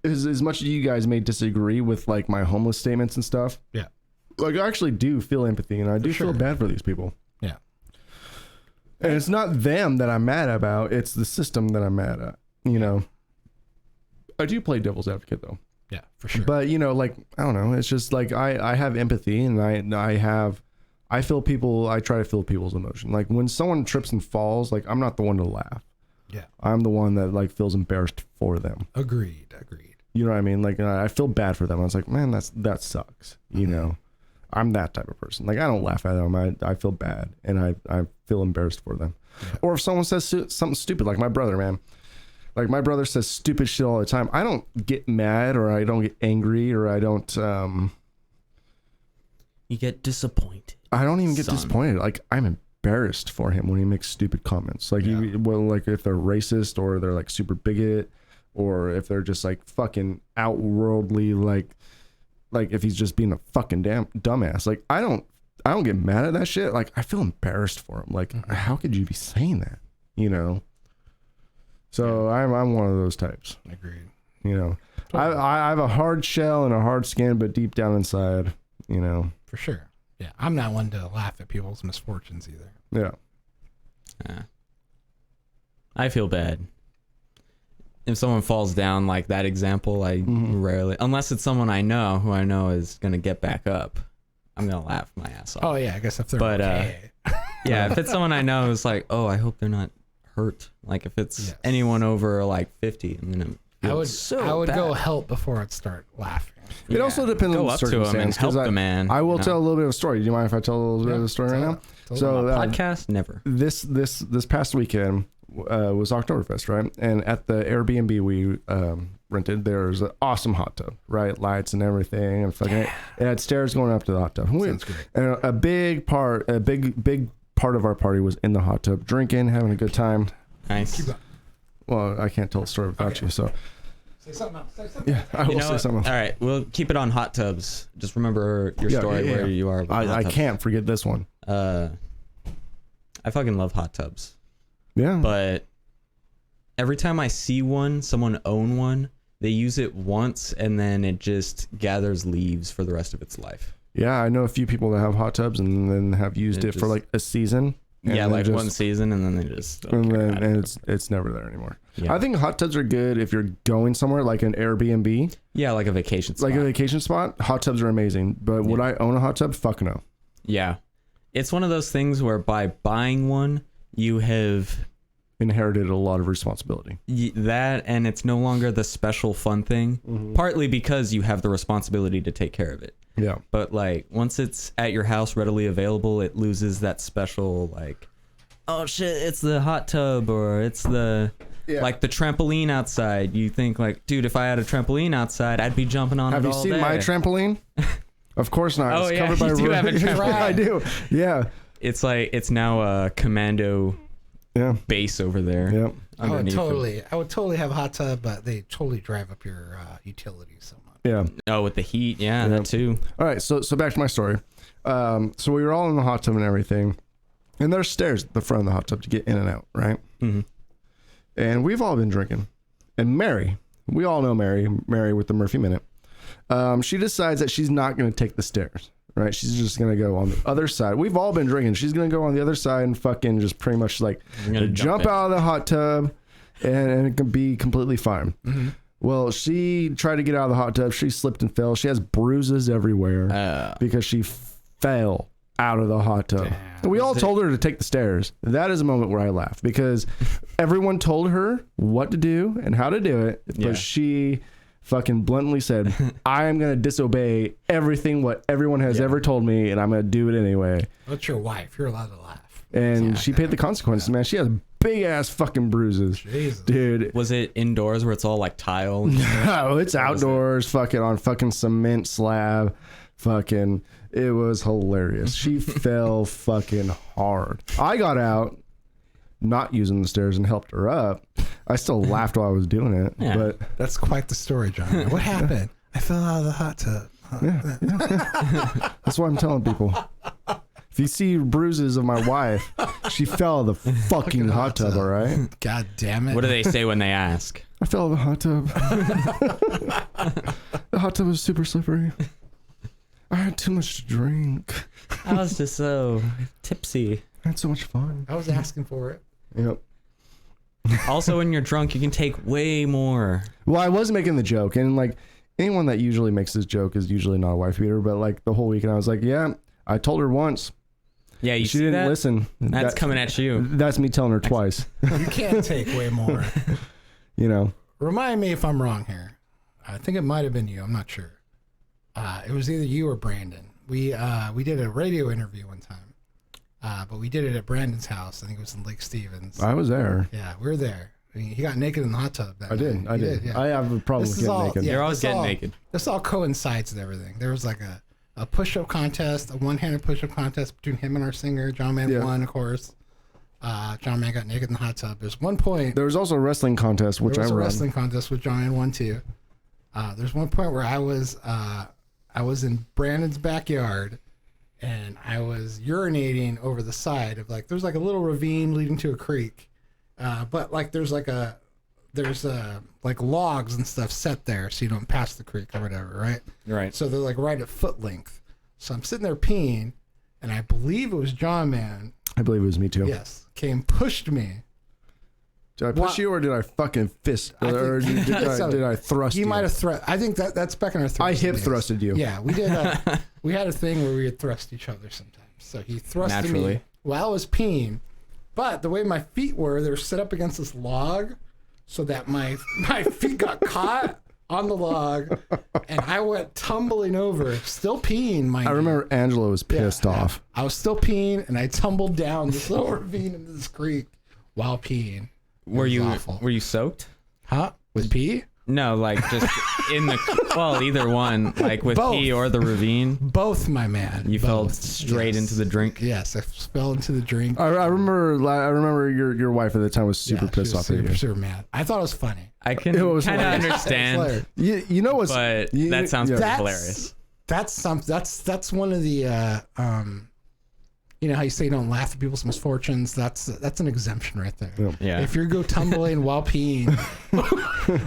S4: as much as you guys may disagree with like my homeless statements and stuff.
S3: Yeah.
S4: Like I actually do feel empathy, and I do feel bad for these people.
S3: Yeah.
S4: And it's not them that I'm mad about, it's the system that I'm mad at. You know. I do play devil's advocate though.
S3: Yeah, for sure.
S4: But you know, like I don't know, it's just like I have empathy, and I feel people. I try to feel people's emotion. Like when someone trips and falls, like I'm not the one to laugh.
S3: Yeah,
S4: I'm the one that like feels embarrassed for them.
S3: Agreed.
S4: You know what I mean? Like I feel bad for them. I was like, man, that sucks. You know, I'm that type of person. Like I don't laugh at them. I feel bad, and I feel embarrassed for them. Yeah. Or if someone says something stupid, like my brother, man. Like my brother says stupid shit all the time. I don't get mad, or I don't get angry, or I don't.
S1: You get disappointed.
S4: I don't even get disappointed. Like I'm embarrassed for him when he makes stupid comments. Like like if they're racist, or they're like super bigot, or if they're just like fucking outworldly, like if he's just being a fucking dumbass. Like I don't get mad at that shit. Like I feel embarrassed for him. Like how could you be saying that? You know. So I'm one of those types.
S3: Agreed.
S4: You know, totally. I have a hard shell and a hard skin, but deep down inside, you know.
S3: For sure. Yeah, I'm not one to laugh at people's misfortunes either.
S4: Yeah.
S1: I feel bad. If someone falls down like that example, I rarely, unless it's someone I know who I know is gonna get back up, I'm gonna laugh my ass off.
S3: Oh yeah, I guess if they're okay.
S1: Yeah, if it's someone I know who's like, oh, I hope they're not hurt. Like if it's anyone over like 50, I'm gonna
S3: I would go help before I'd start laughing.
S4: It also depends on the circumstance.
S1: Help the man.
S4: I will tell a little bit of a story. Do you mind if I tell a little bit of the story right now?
S1: So podcast never.
S4: This past weekend was Oktoberfest, right? And at the Airbnb we rented, there's an awesome hot tub, right? Lights and everything, and fucking it had stairs going up to the hot tub.
S3: Sounds great.
S4: And a big part of our party was in the hot tub, drinking, having a good time.
S1: Nice.
S4: Well, I can't tell the story without you, so.
S3: Say something else. Yeah,
S4: I will say something else.
S1: All right, we'll keep it on hot tubs. Just remember your story where you are.
S4: I can't forget this one.
S1: I fucking love hot tubs.
S4: Yeah.
S1: But every time I see someone own one, they use it once and then it just gathers leaves for the rest of its life.
S4: Yeah, I know a few people that have hot tubs and then have used it for like a season.
S1: Yeah, like one season, and then they just
S4: it's never there anymore.
S1: Yeah.
S4: I think hot tubs are good if you're going somewhere like an Airbnb.
S1: Yeah, like a vacation spot.
S4: Like a vacation spot, hot tubs are amazing. But would I own a hot tub? Fuck no.
S1: Yeah. It's one of those things where by buying one, you have
S4: inherited a lot of responsibility.
S1: That, and it's no longer the special fun thing, partly because you have the responsibility to take care of it.
S4: Yeah.
S1: But like once it's at your house readily available, it loses that special like, oh shit, it's the hot tub, or it's the like the trampoline outside. You think like, dude, if I had a trampoline outside, I'd be jumping on it all day.
S4: Have you seen my trampoline? Of course not.
S1: Oh,
S4: it's
S1: yeah,
S4: covered by
S1: you do have a trampoline.
S4: I do. Yeah.
S1: It's like it's now a commando base over there.
S4: Yep.
S3: I would totally have a hot tub, but they totally drive up your utilities so much.
S4: Yeah.
S1: Oh, with the heat, that too.
S4: All right, so back to my story. So we were all in the hot tub and everything, and there's stairs at the front of the hot tub to get in and out, right?
S1: Mm-hmm.
S4: And we've all been drinking, and Mary, we all know Mary with the Murphy Minute. She decides that she's not going to take the stairs, right? She's just going to go on the other side. We've all been drinking. She's going to go on the other side and fucking just pretty much like jump out of the hot tub, and it can be completely fine. Mm-hmm. Well, she tried to get out of the hot tub. She slipped and fell. She has bruises everywhere because she fell out of the hot tub. And we all told her to take the stairs. That is a moment where I laugh because everyone told her what to do and how to do it, but she fucking bluntly said, I am going to disobey everything what everyone has ever told me, and I'm going to do it anyway.
S3: That's your wife. You're allowed to laugh.
S4: and she paid the consequences, man. She has big ass fucking bruises.
S3: Jesus.
S4: Dude.
S1: Was it indoors where it's all like tile?
S4: No, it's outdoors, fucking on fucking cement slab. Fucking, it was hilarious. She fell fucking hard. I got out, not using the stairs, and helped her up. I still laughed while I was doing it, but
S3: That's quite the story, John. What happened? I fell out of the hot tub.
S4: yeah. That's what I'm telling people. If you see bruises of my wife, she fell out of the fucking hot tub, all right?
S3: God damn it.
S1: What do they say when they ask?
S4: I fell out of the hot tub. The hot tub was super slippery. I had too much to drink.
S1: I was just so tipsy.
S4: I had so much fun.
S3: I was asking for it.
S4: Yep.
S1: Also, when you're drunk, you can take way more.
S4: Well, I was making the joke, and like anyone that usually makes this joke is usually not a wife beater, but like the whole weekend I was like, yeah, I told her once.
S1: Yeah,
S4: she didn't listen.
S1: That's coming at you.
S4: That's me telling her twice.
S3: You can't take way more.
S4: You know.
S3: Remind me if I'm wrong here. I think it might have been you. I'm not sure. It was either you or Brandon. We did a radio interview one time, but we did it at Brandon's house. I think it was in Lake Stevens.
S4: I was there.
S3: Yeah, we were there. I mean, he got naked in the hot tub.
S4: I did.
S3: Yeah.
S4: I have a problem with getting naked.
S1: You're always getting naked.
S3: This all coincides with everything. There was like a push-up contest, a one-handed push-up contest between him and our singer. John Man won, of course. John Man got naked in the hot tub. There's one point.
S4: There was also a wrestling contest, which I
S3: There was
S4: ran.
S3: a wrestling contest with John Man won too. There's one point where I was in Brandon's backyard, and I was urinating over the side of there's like a little ravine leading to a creek, but like there's like logs and stuff set there so you don't pass the creek or whatever, right?
S1: Right.
S3: So they're like right at foot length. So I'm sitting there peeing, and I believe it was John Man.
S4: I believe it was me too.
S3: Yes, pushed me.
S4: Did I push you or did I fucking fist? Or did I thrust you?
S3: He might have thrust. I think that's back in our thrust.
S4: I hip thrusted you.
S3: Yeah, we did. We had a thing where we would thrust each other sometimes. So he thrusted me while I was peeing, but the way my feet were, they were set up against this log, so that my feet got caught on the log, and I went tumbling over, still peeing. I
S4: remember Angela was pissed off.
S3: I was still peeing, and I tumbled down this little ravine into this creek while peeing.
S1: Were you soaked?
S3: Huh? With pee?
S1: No, like just in the either one, like with
S3: Both.
S1: pee or the ravine.
S3: Both, my man.
S1: You fell straight into the drink.
S3: Yes, I fell into the drink.
S4: I remember your wife at the time was super pissed off at you.
S3: Super mad. I thought it was funny.
S1: I can kind of understand.
S4: You know what's
S1: but that sounds
S3: hilarious. That's one of the you know how you say don't laugh at people's misfortunes? That's an exemption right there.
S1: Yeah.
S3: If you go tumbling while peeing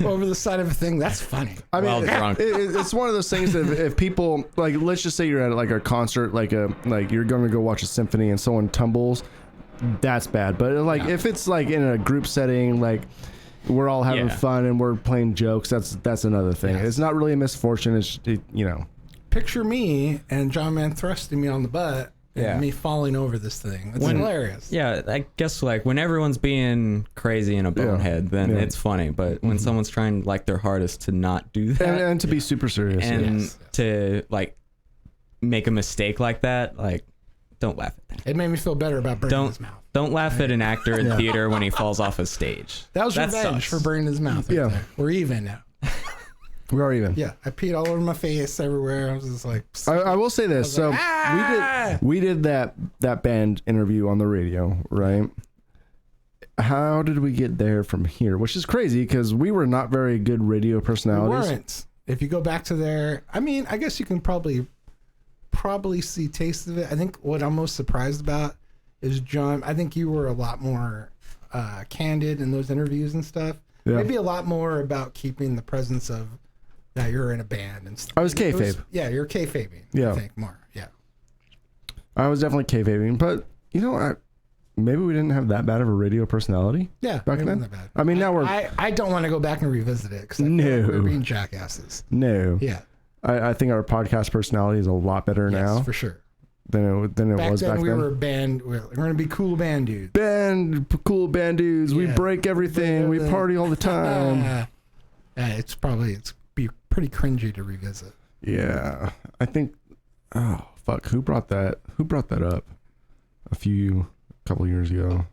S3: over the side of a thing, that's funny.
S4: I mean,
S1: drunk.
S4: It's one of those things that if people like, let's just say you're at like a concert, like you're going to go watch a symphony and someone tumbles, that's bad. But like if it's like in a group setting, like we're all having fun and we're playing jokes, that's another thing.
S3: Yes.
S4: It's not really a misfortune. It's you know.
S3: Picture me and John Man thrusting me on the butt. And me falling over this thing. It's hilarious.
S1: Yeah, I guess like when everyone's being crazy and a bonehead, then it's funny. But when someone's trying like their hardest to not do that
S4: and to be super serious
S1: and to like make a mistake like that, like don't laugh at that.
S3: It made me feel better about burning his mouth.
S1: Don't laugh at an actor in theater when he falls off a stage.
S3: That was revenge for burning his mouth. Right there. We're even now.
S4: We are even.
S3: Yeah, I peed all over my face everywhere. I was just like,
S4: I will say this. So we did that band interview on the radio, right? How did we get there from here? Which is crazy because we were not very good radio personalities.
S3: We weren't. If you go back to there, I mean, I guess you can probably see taste of it. I think what I'm most surprised about is John. I think you were a lot more candid in those interviews and stuff. Yeah. Maybe a lot more about keeping the presence of that you're in a band and stuff.
S4: I was kayfabe.
S3: You're kayfabing.
S4: Yeah.
S3: I think more. Yeah.
S4: I was definitely kayfabing, but you know, maybe we didn't have that bad of a radio personality.
S3: Yeah.
S4: Back then.
S3: That bad.
S4: I mean, now
S3: I don't want to go back and revisit it because we're being jackasses.
S4: No.
S3: Yeah.
S4: I think our podcast personality is a lot better now.
S3: For sure.
S4: Than it was back then.
S3: We were a band. We're going to be cool band dudes.
S4: Cool band dudes. Yeah. We break everything. We party all the time.
S3: It's be pretty cringy to revisit.
S4: Yeah, I think. Oh fuck! Who brought that up? A couple years ago.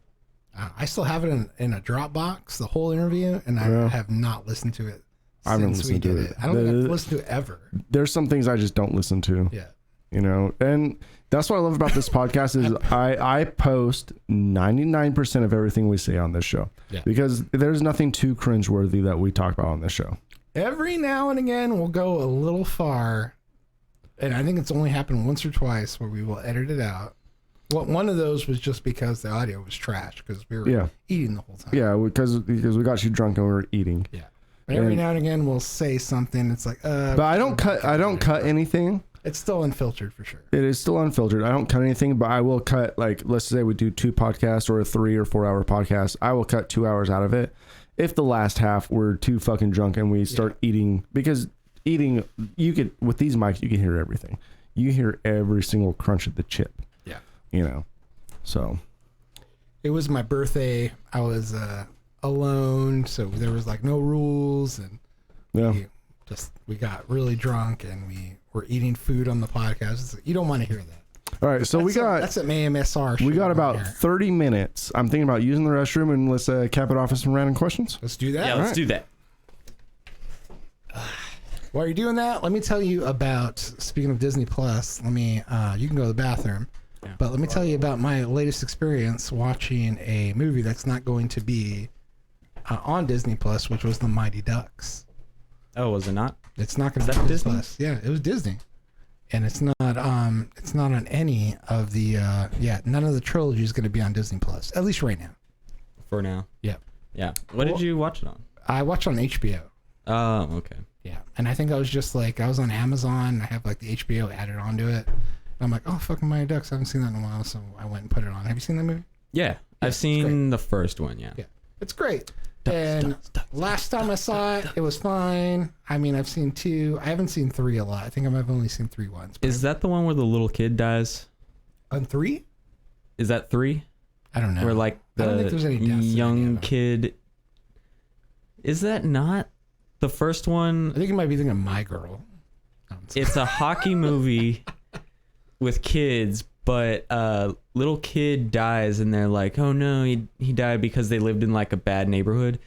S3: I still have it in a Dropbox, the whole interview, and I have not listened to it
S4: I haven't
S3: since we
S4: listened to
S3: did
S4: it.
S3: it. I don't think I've listened to it ever.
S4: There's some things I just don't listen to.
S3: Yeah.
S4: You know, and that's what I love about this podcast is I post 99% of everything we say on this show.
S3: Yeah.
S4: Because there's nothing too cringeworthy that we talk about on this show.
S3: Every now and again, we'll go a little far, and I think it's only happened once or twice where we will edit it out. Well, one of those was just because the audio was trash because we were eating the whole time.
S4: Yeah, because we got you drunk and we were eating.
S3: Yeah. But every now and again, we'll say something. It's like,
S4: but I don't cut anything.
S3: It's still unfiltered for sure.
S4: It is still unfiltered. I don't cut anything, but I will cut, like, let's say we do 2 podcasts or a 3 or 4 hour podcast. I will cut 2 hours out of it. If the last half we're too fucking drunk and we start eating, because eating, with these mics, you can hear everything. You hear every single crunch of the chip.
S3: Yeah.
S4: You know, so.
S3: It was my birthday. I was alone, so there was like no rules, and we got really drunk and we were eating food on the podcast. You don't want to hear that.
S4: All right, so
S3: that's an AMSR show.
S4: We got about 30 minutes. I'm thinking about using the restroom, and let's cap it off with some random questions.
S3: Let's do that.
S1: Yeah, let's do that.
S3: While you're doing that, let me tell you about, speaking of Disney Plus, you can go to the bathroom, but let me tell you about my latest experience watching a movie that's not going to be on Disney Plus, which was The Mighty Ducks.
S1: Oh, was it not?
S3: It's not going to be on Disney Plus. Yeah, it was Disney. And it's not on any of the none of the trilogy is going to be on Disney Plus, at least right now.
S1: For now.
S3: Yeah.
S1: Yeah. What did you watch it on?
S3: I watched on HBO.
S1: Oh, okay.
S3: Yeah. And I think I was just like, I was on Amazon. I have like the HBO added onto it. And I'm like, oh, fucking Mighty Ducks. I haven't seen that in a while. So I went and put it on. Have you seen that movie?
S1: Yeah. I've seen the first one. Yeah.
S3: Yeah. It's great. And last time I saw it, it was fine. I mean, I've seen 2. I haven't seen 3 a lot. I think I've only seen 3 once.
S1: Is that the one where the little kid dies?
S3: On 3?
S1: Is that 3?
S3: I don't know.
S1: Where like
S3: I don't think there's any
S1: the
S3: deaths
S1: young kid. Is that not the first one?
S3: I think you might be thinking of My Girl.
S1: It's a hockey movie with kids, but little kid dies and they're like, oh no, he died because they lived in like a bad neighborhood.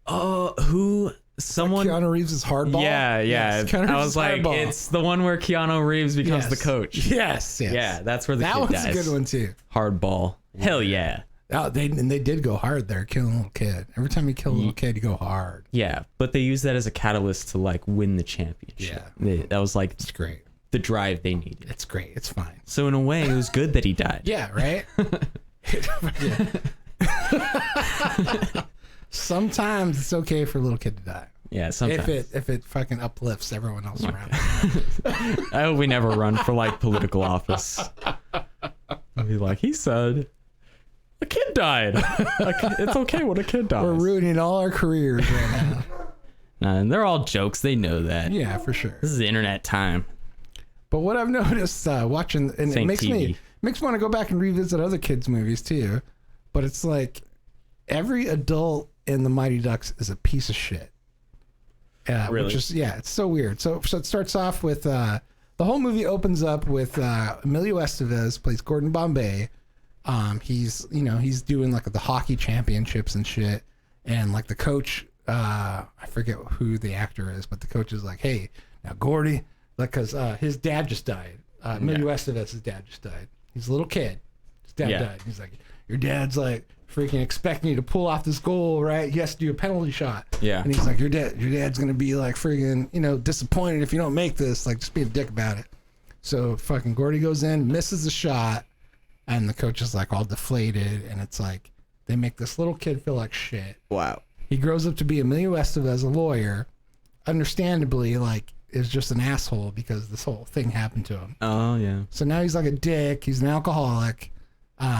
S1: Someone
S3: like Keanu Reeves' hardball.
S1: Yeah.
S3: Yes,
S1: I was like, hardball. It's the one where Keanu Reeves becomes the coach.
S3: Yes.
S1: Yeah, that's where the
S3: that
S1: kid
S3: one's
S1: dies.
S3: a good one too.
S1: Hardball. Hell yeah.
S3: Oh, they did go hard there, killing a little kid. Every time you kill a little kid, you go hard.
S1: Yeah, but they use that as a catalyst to like win the championship. Yeah, that was like
S3: it's great.
S1: The drive they needed.
S3: It's great. It's fine.
S1: So in a way, it was good that he died.
S3: Yeah, right? Sometimes it's okay for a little kid to die.
S1: Yeah, sometimes.
S3: If it fucking uplifts everyone else around.
S1: I hope we never run for like political office. I'll be like, he said a kid died. It's okay when a kid dies.
S3: We're ruining all our careers right now.
S1: And they're all jokes. They know that.
S3: Yeah, for sure.
S1: This is internet time.
S3: But what I've noticed watching, and it makes me want to go back and revisit other kids' movies too. But it's like every adult in the Mighty Ducks is a piece of shit.
S1: Really?
S3: Which is, it's so weird. So it starts off with the whole movie opens up with Emilio Estevez plays Gordon Bombay. He's doing like the hockey championships and shit, and like the coach, I forget who the actor is, but the coach is like, hey, now Gordy, like, cause his dad just died. Emilio Estevez's dad just died. He's a little kid. His dad died. He's like, your dad's like freaking expecting you to pull off this goal, right? He has to do a penalty shot. Yeah. And he's like, your dad's gonna be like freaking, disappointed if you don't make this. Like, just be a dick about it. So fucking Gordy goes in, misses the shot, and the coach is like all deflated, and it's like they make this little kid feel like shit.
S1: Wow.
S3: He grows up to be Emilio Estevez, a lawyer, understandably like is just an asshole because this whole thing happened to him.
S1: Oh yeah.
S3: So now he's like a dick. He's an alcoholic.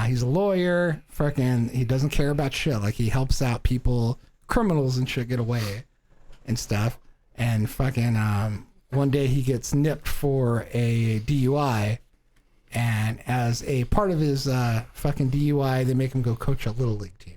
S3: He's a lawyer. Fucking, he doesn't care about shit. Like, he helps out people, criminals and shit, get away and stuff. And fucking, one day he gets nipped for a DUI. And as a part of his fucking DUI, they make him go coach a little league team.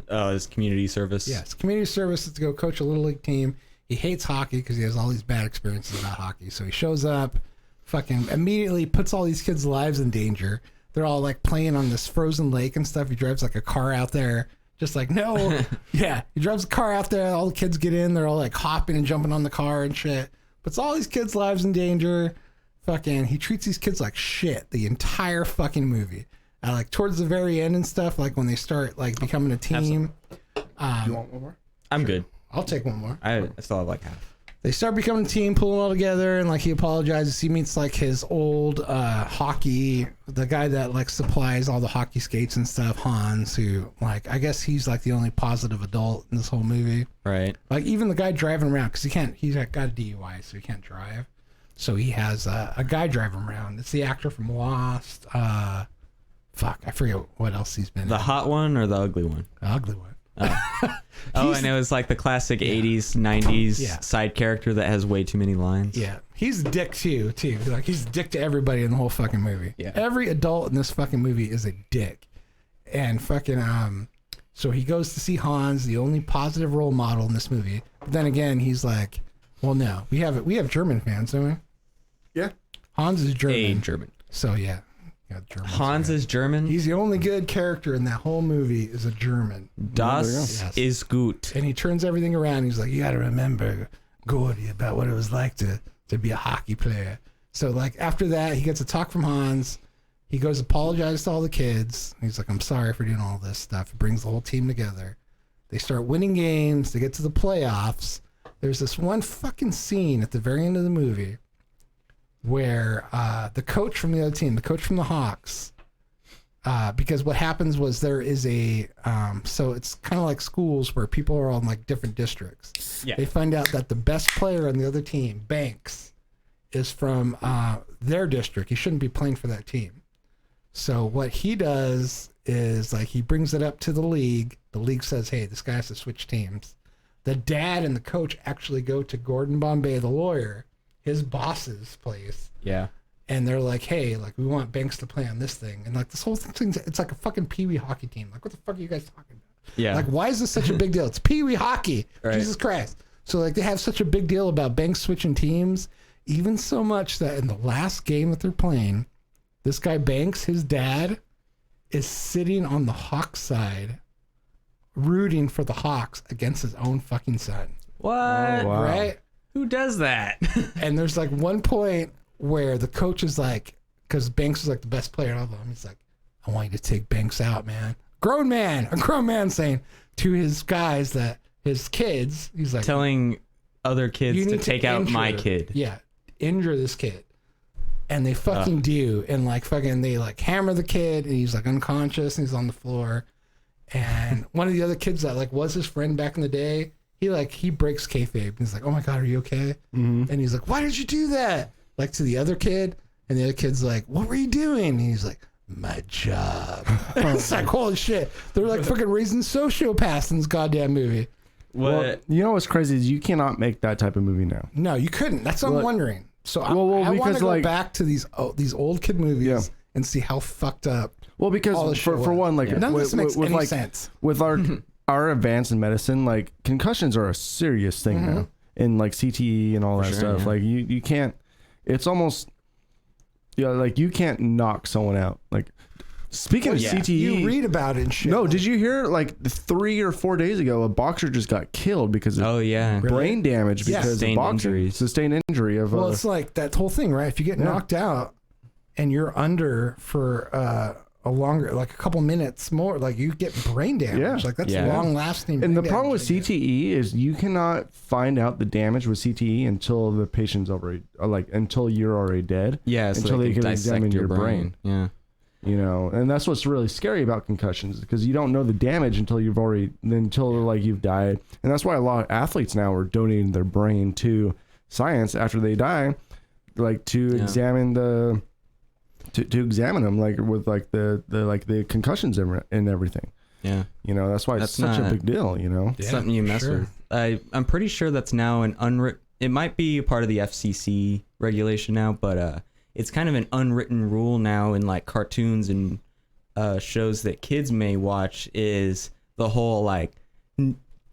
S1: Oh, his community service.
S3: Yes, community service is to go coach a little league team. He hates hockey because he has all these bad experiences about hockey. So he shows up, fucking immediately puts all these kids' lives in danger. they're all like playing on this frozen lake and stuff. He drives like a car out there, just like, no. Yeah, he drives a car out there. All the kids get in. They're all like hopping and jumping on the car and shit. Puts all these kids' lives in danger. Fucking, he treats these kids like shit the entire fucking movie. Like towards the very end and stuff, like when they start like becoming a team.
S4: You want one more?
S1: I'm good.
S3: I'll take one more.
S1: I still have like half.
S3: They start becoming a team, pulling all together, and like he apologizes. He meets like his old hockey, the guy that like supplies all the hockey skates and stuff, Hans, who like I guess he's like the only positive adult in this whole movie.
S1: Right.
S3: Like even the guy driving around, because he's got a DUI, so he can't drive. So he has a guy driving around. It's the actor from Lost. Fuck, I forget what else he's been
S1: The
S3: in.
S1: hot one or the ugly one?
S3: The ugly one.
S1: Oh, and it was like the classic 80s, 90s side character that has way too many lines.
S3: Yeah, he's a dick too. Like he's a dick to everybody in the whole fucking movie.
S1: Yeah.
S3: Every adult in this fucking movie is a dick, and fucking so he goes to see Hans, the only positive role model in this movie. But then again, he's like, well, no, we have German fans, don't we?
S4: Yeah.
S3: Hans is German.
S1: German.
S3: So yeah. German.
S1: Hans is German.
S3: He's the only good character in that whole movie is a German.
S1: Das ist gut.
S3: And he turns everything around. He's like, you got to remember, Gordy, about what it was like to be a hockey player. So like after that, he gets a talk from Hans. He goes apologize to all the kids. He's like, I'm sorry for doing all this stuff. He brings the whole team together. They start winning games. They get to the playoffs. There's this one fucking scene at the very end of the movie where the coach from the other team, the coach from the Hawks, because what happens was there is a, so it's kind of like schools where people are on like different districts.
S1: Yeah.
S3: They find out that the best player on the other team, Banks, is from their district. He shouldn't be playing for that team. So what he does is like he brings it up to the league. The league says, hey, this guy has to switch teams. The dad and the coach actually go to Gordon Bombay, the lawyer, his boss's place.
S1: Yeah.
S3: And they're like, hey, like we want Banks to play on this thing. And like this whole thing, it's like a fucking Pee-wee hockey team. Like what the fuck are you guys talking about?
S1: Yeah.
S3: Like why is this such a big deal? It's Pee-wee hockey.
S1: Right.
S3: Jesus Christ. So like they have such a big deal about Banks switching teams, even so much that in the last game that they're playing, this guy Banks, his dad, is sitting on the Hawks side rooting for the Hawks against his own fucking son.
S1: What?
S4: Oh, wow.
S3: Right?
S1: Who does that?
S3: And there's like one point where the coach is like, because Banks is like the best player of them, he's like, I want you to take Banks out, man. A grown man saying to his guys that his kids, he's like
S1: Telling other kids to take out my kid.
S3: Yeah, injure this kid. And they fucking do. And like fucking they like hammer the kid and he's like unconscious and he's on the floor. And one of the other kids that like was his friend back in the day, he breaks kayfabe. He's like, oh my God, are you okay? Mm-hmm. And he's like, why did you do that? Like to the other kid. And the other kid's like, what were you doing? And he's like, my job. It's like, holy shit. They're like fucking raising sociopaths in this goddamn movie.
S1: What?
S4: Well, you know what's crazy is you cannot make that type of movie now.
S3: No, you couldn't. That's what I'm wondering. So I want
S4: because
S3: to go
S4: like
S3: back to these old kid movies and see how fucked up.
S4: Well, because for one, like
S3: none of this makes any
S4: like,
S3: sense.
S4: With our advance in medicine, like concussions are a serious thing now, and like CTE and all that stuff. Yeah. Like you can't. It's almost like you can't knock someone out. Like speaking of CTE,
S3: you read about it and shit.
S4: No,
S3: like,
S4: did you hear like 3 or 4 days ago a boxer just got killed because of brain damage because of boxing, sustained injury of.
S3: Well, it's like that whole thing, right? If you get knocked out and you're under for a longer, like a couple minutes more, like you get brain damage. Yeah. Like that's long lasting.
S4: And the problem with CTE is you cannot find out the damage with CTE until the patient's already, like until you're already dead.
S1: Yeah. So
S4: until they can examine your brain.
S1: Yeah.
S4: You know, and that's what's really scary about concussions because you don't know the damage until you've died. And that's why a lot of athletes now are donating their brain to science after they die, like to examine to examine them, like with like the concussions and everything. Yeah. You know, that's why it's such a big deal, you know.
S1: Yeah, something you mess with. I'm pretty sure that's now an unwritten, it might be a part of the FCC regulation now, but it's kind of an unwritten rule now in like cartoons and shows that kids may watch is the whole like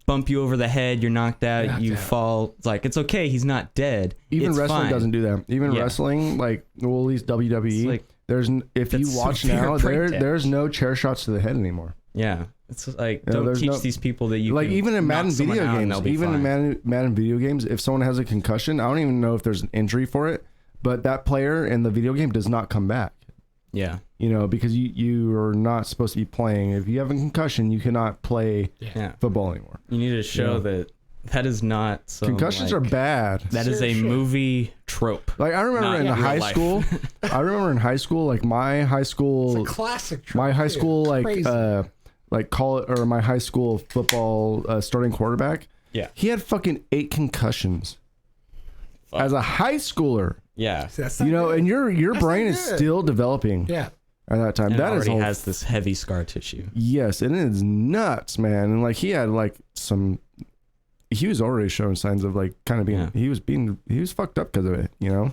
S1: bump you over the head, you're knocked out, you fall. It's like, it's okay, he's not dead.
S4: Even
S1: it's
S4: wrestling
S1: fine.
S4: doesn't do that. Even wrestling, like, well, at least WWE, If you watch now, there's no chair shots to the head anymore.
S1: Yeah, it's like don't teach these people that you
S4: like
S1: can
S4: even in Madden
S1: knock someone
S4: video
S1: out and
S4: games.
S1: they'll be
S4: Even
S1: fine.
S4: in Madden video games, if someone has a concussion, I don't even know if there's an injury for it, but that player in the video game does not come back.
S1: Yeah,
S4: because you are not supposed to be playing. If you have a concussion, you cannot play football anymore.
S1: You need to show that is not so.
S4: Concussions are bad.
S1: That is a movie trope.
S4: Like I remember in high school. I remember in high school, like my high school,
S3: It's a classic trope.
S4: my high school,
S3: Crazy.
S4: my high school football starting quarterback.
S1: Yeah,
S4: he had fucking 8 concussions as a high schooler.
S1: Yeah,
S3: See, that's not good.
S4: And your
S3: That's
S4: brain
S3: not
S4: is
S3: good.
S4: still developing.
S3: Yeah.
S4: At that time,
S1: and
S4: that
S1: it
S4: is
S1: already has this heavy scar tissue.
S4: Yes, and it is nuts, man. And like he had like some. He was already showing signs of like kind of being.
S1: Yeah.
S4: He was fucked up because of it.
S1: Yeah.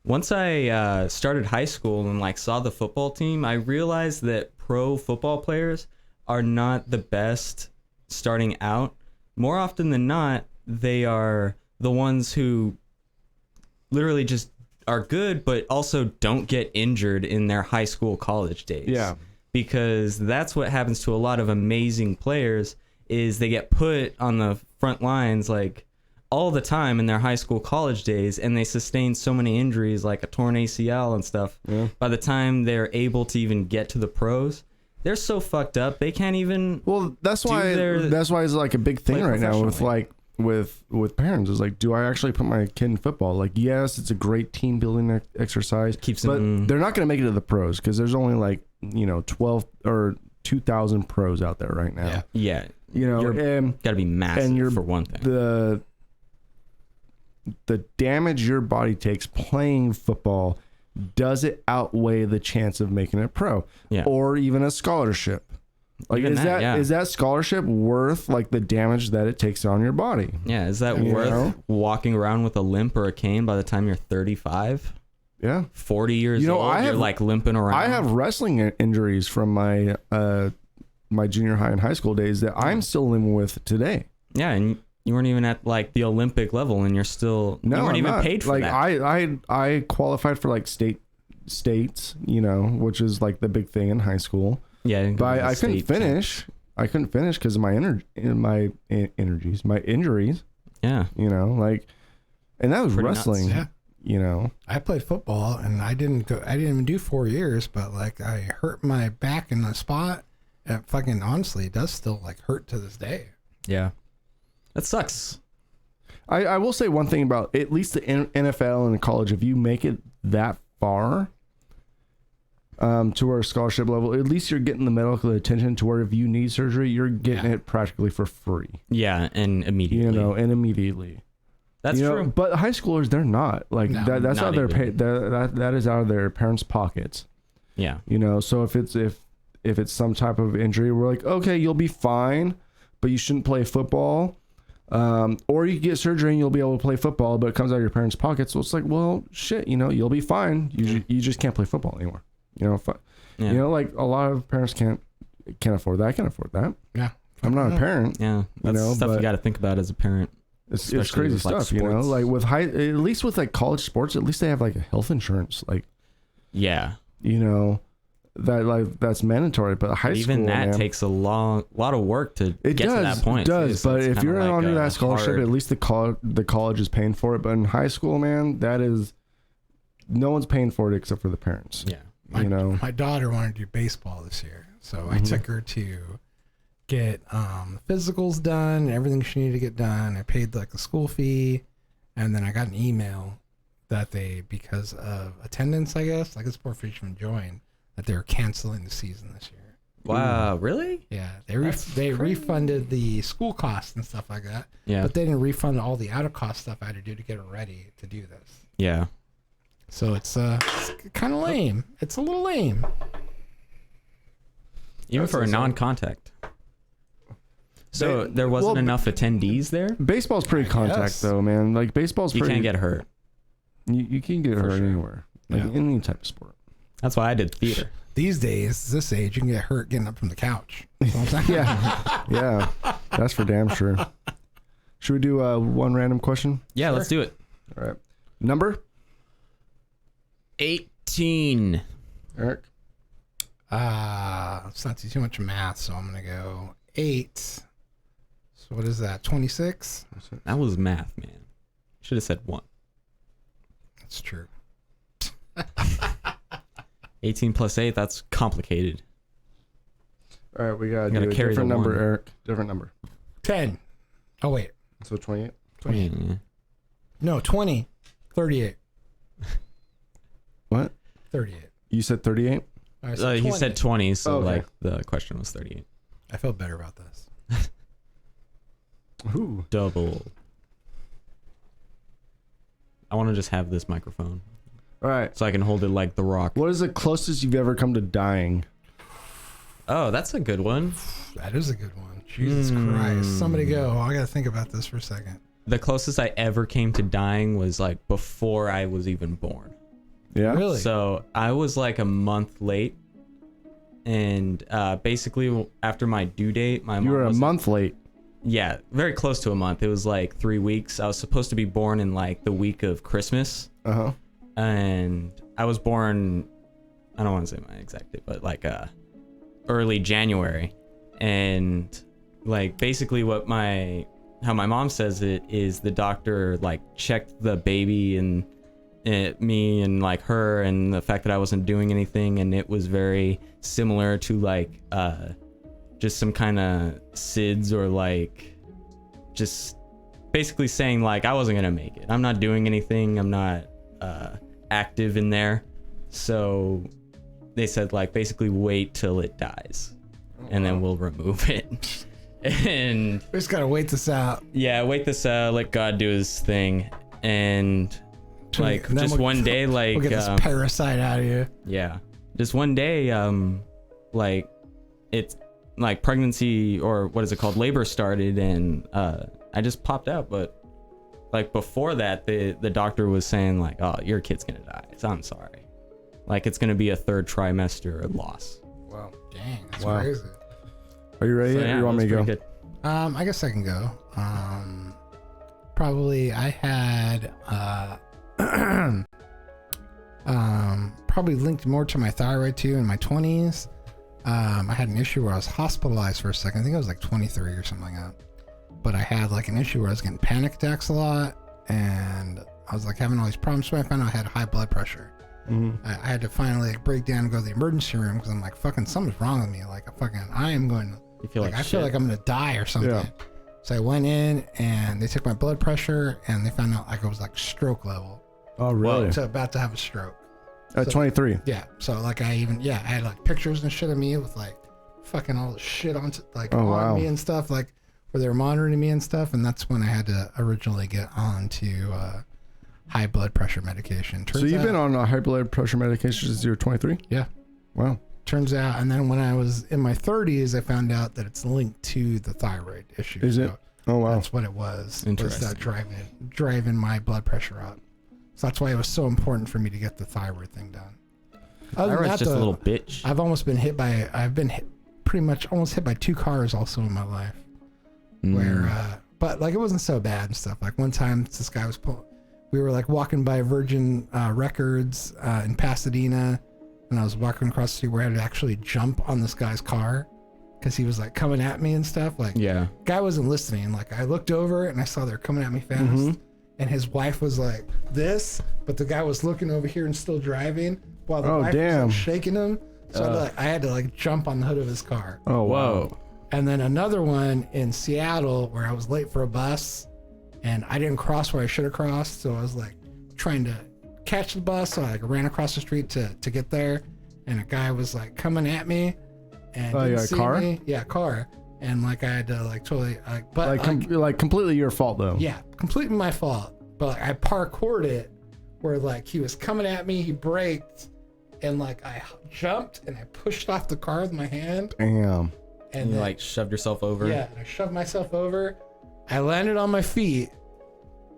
S1: Once I started high school and like saw the football team, I realized that pro football players are not the best starting out. More often than not, they are the ones who literally just are good, but also don't get injured in their high school, college days.
S4: Yeah.
S1: Because that's what happens to a lot of amazing players is they get put on the front lines like all the time in their high school, college days, and they sustain so many injuries like a torn ACL and stuff.
S4: Yeah.
S1: By the time they're able to even get to the pros, they're so fucked up they can't even.
S4: Well, that's why it's like a big thing
S1: play
S4: right now with
S1: professionally.
S4: like with parents is like, do I actually put my kid in football? Like, yes, it's a great team building exercise,
S1: But
S4: they're not going to make it to the pros because there's only like 12 or 2,000 pros out there right now.
S1: Yeah.
S4: And
S1: Got to be massive
S4: and
S1: for one thing.
S4: The damage your body takes playing football, does it outweigh the chance of making it pro?
S1: Yeah.
S4: Or even a scholarship? Like,
S1: Even
S4: is that scholarship worth like the damage that it takes on your body?
S1: Yeah, is that worth walking around with a limp or a cane by the time you're 35?
S4: Yeah.
S1: 40 years old, you're like limping around.
S4: I have wrestling injuries from my my junior high and high school days that I'm still living with today.
S1: Yeah, and you weren't even at like the Olympic level, and you're still you weren't even paid for
S4: like
S1: that.
S4: I qualified for like states, which is like the big thing in high school.
S1: Yeah,
S4: but I couldn't finish. I couldn't finish because of my my injuries.
S1: Yeah,
S4: and that was
S1: Pretty
S4: wrestling.
S3: nuts.
S4: Yeah.
S3: I played football and I didn't even do 4 years, but like I hurt my back in the spot. It fucking honestly, it does still like hurt to this day.
S1: yeah, that sucks.
S4: I will say one thing about at least the NFL and college. If you make it that far to our scholarship level, at least you're getting the medical attention to where if you need surgery, you're getting it practically for free.
S1: Yeah, and immediately.
S4: And immediately.
S1: That's true.
S4: But high schoolers, they're not like
S3: No,
S4: that's
S1: not
S4: out of their that is out of their parents' pockets.
S1: Yeah.
S4: So if it's some type of injury, we're like, okay, you'll be fine, but you shouldn't play football. Or you get surgery and you'll be able to play football, but it comes out of your parents' pockets. So it's like, well, shit, you'll be fine. You just can't play football anymore. Like a lot of parents can't afford that. I can't afford that.
S3: Yeah.
S4: I'm not a parent.
S1: Yeah, that's stuff you got to think about as a parent.
S4: It's
S1: Especially
S4: crazy
S1: with, like,
S4: stuff,
S1: sports.
S4: like with at least with like college sports, at least they have like a health insurance, like,
S1: Yeah.
S4: That's mandatory, but high school,
S1: Even that
S4: man,
S1: takes a lot of work to get to that point.
S4: It does,
S1: too, so
S4: but
S1: it's
S4: if
S1: kinda
S4: you're
S1: like
S4: under
S1: a
S4: that scholarship,
S1: hard-
S4: at least the college is paying for it. But in high school, man, that is no one's paying for it except for the parents.
S1: Yeah.
S3: My daughter wanted to do baseball this year, so I took her to get physicals done and everything she needed to get done. I paid like the school fee, and then I got an email that because of attendance, I guess, like a sport fisherman joined, that they were canceling the season this year.
S1: Wow, really?
S3: Yeah, they refunded the school costs and stuff like that.
S1: Yeah.
S3: But they didn't refund all the out of cost stuff I had to do to get her ready to do this.
S1: Yeah.
S3: So it's kind of lame. It's a little lame.
S1: Even for a non-contact. So there wasn't enough attendees there?
S4: Baseball's pretty contact
S3: guess.
S4: though, man. Like baseball's
S1: You
S4: pretty.
S1: can't get hurt.
S4: You can get hurt
S1: sure.
S4: anywhere, like any type of sport.
S1: That's why I did theater.
S3: These days, this age, you can get hurt getting up from the couch. You know what I'm saying?
S4: Yeah, that's for damn sure. Should we do one random question?
S1: Yeah, let's do it.
S4: All right, number
S1: 8. 18.
S4: Eric?
S3: Let's not do too much math, so I'm gonna go 8. So what is that? 26?
S1: That was math, man. Should have said 1.
S3: That's true.
S1: 18 plus 8, that's complicated.
S4: All right, we got to
S1: gotta
S4: do a
S1: carry
S4: different
S1: the
S4: number,
S1: one.
S4: Eric. Different number.
S3: 10. Oh wait.
S4: So 28.
S3: 28.
S1: Yeah.
S3: No, 20. 38.
S4: What?
S3: 38.
S4: You said 38?
S3: I said
S1: He said 20, so
S4: Okay.
S1: like the question was 38.
S3: I feel better about this.
S4: Ooh.
S1: Double. I want to just have this microphone
S4: All right.
S1: so I can hold it like The Rock.
S4: What is the closest you've ever come to dying?
S1: Oh, that's a good one.
S3: That is a good one. Jesus Christ. Somebody go. I gotta think about this for a second.
S1: The closest I ever came to dying was like before I was even born.
S4: Yeah?
S3: Really?
S1: So I was like a month late. And basically after my due date, my mom
S4: You were a
S1: was,
S4: month late.
S1: yeah, very close to a month. It was like 3 weeks. I was supposed to be born in like the week of Christmas.
S4: Uh-huh.
S1: And I was born, I don't want to say my exact date, but like early January. And like basically how my mom says it is the doctor like checked the baby and me and like her and the fact that I wasn't doing anything, and it was very similar to like just some kind of SIDS, or like just basically saying like I wasn't gonna make it. I'm not doing anything. I'm not active in there. So they said like basically wait till it dies, and then we'll remove it. And
S3: We just gotta wait this out.
S1: yeah, wait this out, let God do his thing. And like
S3: And then
S1: just one day, like
S3: We'll get this parasite out of you.
S1: yeah, just one day, like it's like pregnancy, or what is it called, labor started, and I just popped out. But like before that, the doctor was saying like, oh, your kid's gonna die, so I'm sorry, like it's gonna be a 3rd trimester loss.
S3: Wow. Dang, that's
S4: Wow.
S3: crazy.
S4: Are you ready?
S1: So,
S4: yet?
S1: yeah,
S4: You want me to
S1: that's
S4: go?
S1: pretty good.
S3: I guess I can go. Probably I had probably linked more to my thyroid too in my 20s. I had an issue where I was hospitalized for a second. I think I was like 23 or something like that. But I had like an issue where I was getting panic attacks a lot, and I was like having all these problems. So I found out I had high blood pressure.
S4: Mm-hmm.
S3: I had to finally like break down and go to the emergency room because I'm like, fucking something's wrong with me. Like I am going
S1: You feel like
S3: I feel
S1: shit.
S3: like I'm gonna die or something.
S4: Yeah.
S3: So I went in and they took my blood pressure and they found out like it was like stroke level.
S4: Oh, really?
S3: So about to have a stroke.
S4: At
S3: so-
S4: 23.
S3: Yeah. So like I had like pictures and shit of me with like fucking all the shit on
S4: Oh,
S3: on
S4: wow.
S3: me and stuff, like where they were monitoring me and stuff. And that's when I had to originally get on to high blood pressure medication.
S4: So you've been on high blood pressure medication since you were 23?
S3: Yeah.
S4: Wow.
S3: Turns out, and then when I was in my 30s, I found out that it's linked to the thyroid issue.
S4: Is it?
S3: So
S4: Oh, wow.
S3: that's what it was.
S1: Interesting.
S3: Was that driving my blood pressure up. So that's why it was so important for me to get the thyroid thing done. Other than
S1: Thyroid's
S3: that,
S1: just a
S3: though,
S1: little bitch.
S3: I've been pretty much almost hit by 2 cars also in my life. Where, but like it wasn't so bad and stuff. Like one time, this guy was we were like walking by Virgin Records in Pasadena, and I was walking across the street where I had to actually jump on this guy's car because he was like coming at me and stuff. Like,
S1: Yeah.
S3: guy wasn't listening. Like I looked over and I saw they're coming at me fast, and his wife was like this, but the guy was looking over here and still driving while the wife was
S4: damn.
S3: like, shaking him. So I had to like jump on the hood of his car.
S4: Oh, wow.
S1: Whoa.
S3: And then another one in Seattle where I was late for a bus and I didn't cross where I should have crossed. So I was like trying to catch the bus. So I like ran across the street to get there. And a guy was like coming at me and didn't
S4: yeah,
S3: see
S4: car?
S3: me. Yeah, car. And like I had to like totally, but
S4: Like completely your fault, though.
S3: yeah, completely my fault. But like, I parkoured it where like he was coming at me, he braked, and like I jumped and I pushed off the car with my hand.
S4: Damn.
S3: And
S1: You
S3: then,
S1: like shoved yourself over.
S3: yeah, and I shoved myself over. I landed on my feet,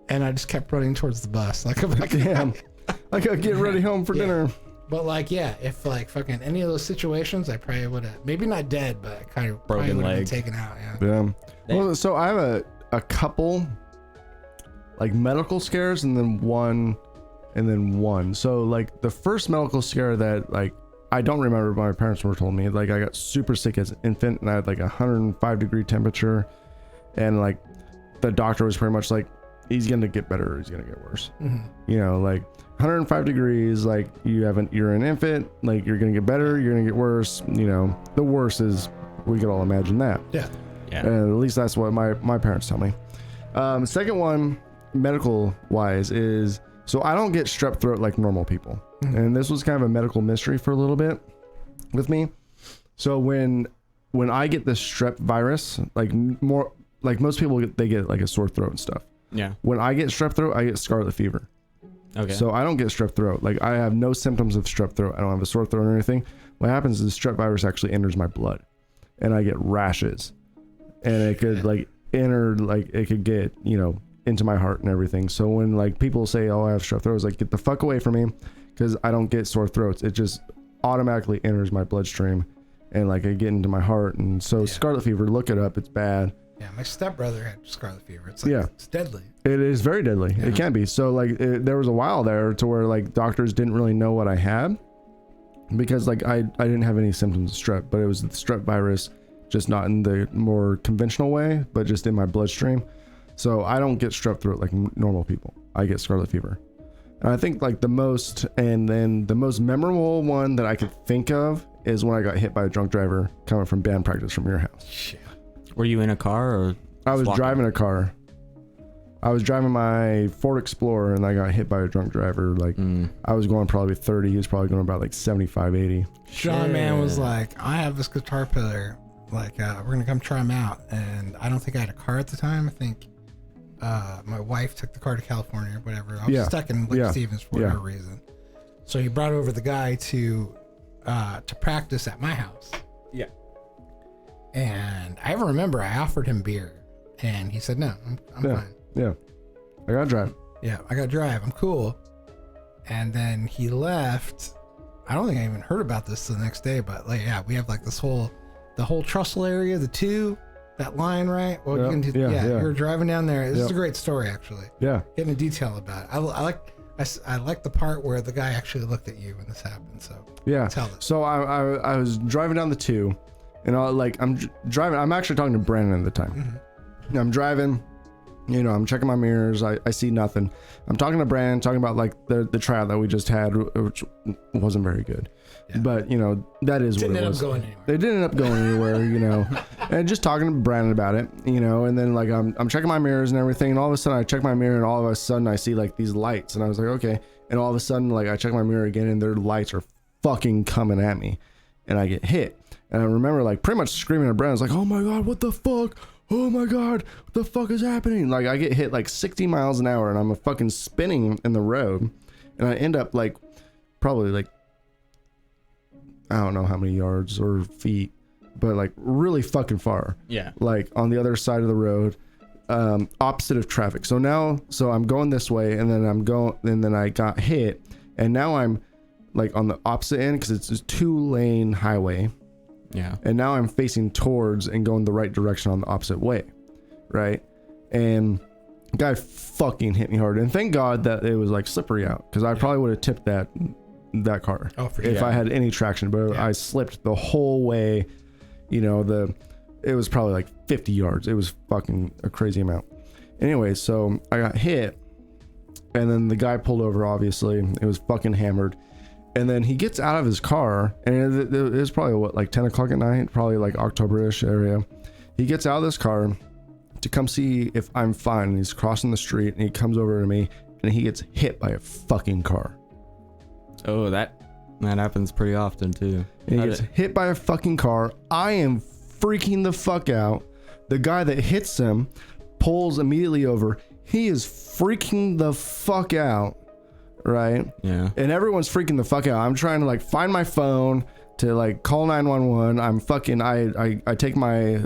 S3: and I just kept running towards the bus like a fucking
S4: Damn. I gotta get ready home for
S3: Yeah.
S4: dinner.
S3: But like, yeah, if like fucking any of those situations, I probably would have maybe not dead, but I kind of probably
S1: Broken
S3: would have been
S1: leg.
S3: taken out. Yeah.
S4: Yeah.
S1: Damn.
S4: Well, so I have a couple like medical scares and then one and then 1. So like the first medical scare that like I don't remember, but my parents were told me, like I got super sick as an infant and I had like 105-degree temperature, and like the doctor was pretty much like, he's gonna get better or he's gonna get worse. You know, like 105 degrees, like you're an infant, like you're gonna get better, you're gonna get worse. You know, the worst is, we could all imagine that.
S3: Yeah.
S4: At least that's what my parents tell me. Second one, medical wise, is so I don't get strep throat like normal people. And this was kind of a medical mystery for a little bit with me. So when I get the strep virus, like more like most people they get like a sore throat and stuff.
S1: Yeah.
S4: When I get strep throat, I get scarlet fever.
S1: Okay.
S4: So I don't get strep throat. Like I have no symptoms of strep throat. I don't have a sore throat or anything. What happens is the strep virus actually enters my blood, and I get rashes, and it could like enter, like it could get, you know, into my heart and everything. So when like people say, oh, I have strep throat, it's like, get the fuck away from me, because I don't get sore throats. It just automatically enters my bloodstream, and like I get into my heart. And so scarlet fever, look it up, it's bad.
S3: Yeah, my stepbrother had scarlet fever. It's like, it's deadly.
S4: It is very deadly. It can be. So like there was a while there to where like doctors didn't really know what I had, because like I didn't have any symptoms of strep, but it was the strep virus, just not in the more conventional way, but just in my bloodstream. So I don't get strep throat like normal people. I get scarlet fever. And I think like the most memorable one that I could think of is when I got hit by a drunk driver coming from band practice from your house.
S3: Shit.
S1: Were you in a car or?
S4: I was driving a car. I was driving my Ford Explorer and I got hit by a drunk driver. Like I was going probably 30. He was probably going about like 75, 80.
S3: Sean Man was like, I have this guitar player. Like, we're going to come try him out. And I don't think I had a car at the time. I think my wife took the car to California or whatever. I was stuck in Lake Stevens for whatever reason. So he brought over the guy to practice at my house.
S1: Yeah.
S3: And I remember I offered him beer and he said, no, I'm fine.
S4: Yeah. I got to drive.
S3: Yeah, I got to drive. I'm cool. And then he left. I don't think I even heard about this the next day, but like, we have like the whole trussel area, the 2, that line, right? Well, you can do, you were driving down there. This is a great story, actually. Yeah. Get into detail about it. I like the part where the guy actually looked at you when this happened. So tell us.
S4: So I was driving down the 2, and I'm driving. I'm actually talking to Brandon at the time. I'm driving. You know, I'm checking my mirrors. I see nothing. I'm talking to Brandon, talking about like the tryout that we just had, which wasn't very good. Yeah. But you know, that is what it was. It didn't end up going anywhere. You know, and just talking to Brandon about it. You know, and then like I'm checking my mirrors and everything, and all of a sudden I check my mirror, and all of a sudden I see like these lights, and I was like, okay. And all of a sudden, like I check my mirror again, and their lights are fucking coming at me, and I get hit. And I remember like pretty much screaming at Brandon. I was like, oh my god, what the fuck? Oh my god, what the fuck is happening? Like I get hit like 60 miles an hour and I'm fucking spinning in the road, and I end up like probably like I don't know how many yards or feet, but like really fucking far. Yeah. Like on the other side of the road, opposite of traffic. So I'm going this way, and then I got hit, and now I'm like on the opposite end because it's a 2-lane highway. Yeah. And now I'm facing towards and going the right direction on the opposite way. Right. And the guy fucking hit me hard. And thank God that it was like slippery out, because I probably would have tipped that car if I had any traction. But I slipped the whole way. You know, it was probably like 50 yards. It was fucking a crazy amount. Anyway, so I got hit, and then the guy pulled over, obviously. It was fucking hammered. And then he gets out of his car, and it was probably like 10 o'clock at night, probably like October-ish area. He gets out of this car to come see if I'm fine. And he's crossing the street, and he comes over to me, and he gets hit by a fucking car.
S1: Oh, that happens pretty often too.
S4: And he gets hit by a fucking car. I am freaking the fuck out. The guy that hits him pulls immediately over. He is freaking the fuck out. Right. Yeah. And everyone's freaking the fuck out. I'm trying to like find my phone to like call 911. I'm fucking I take my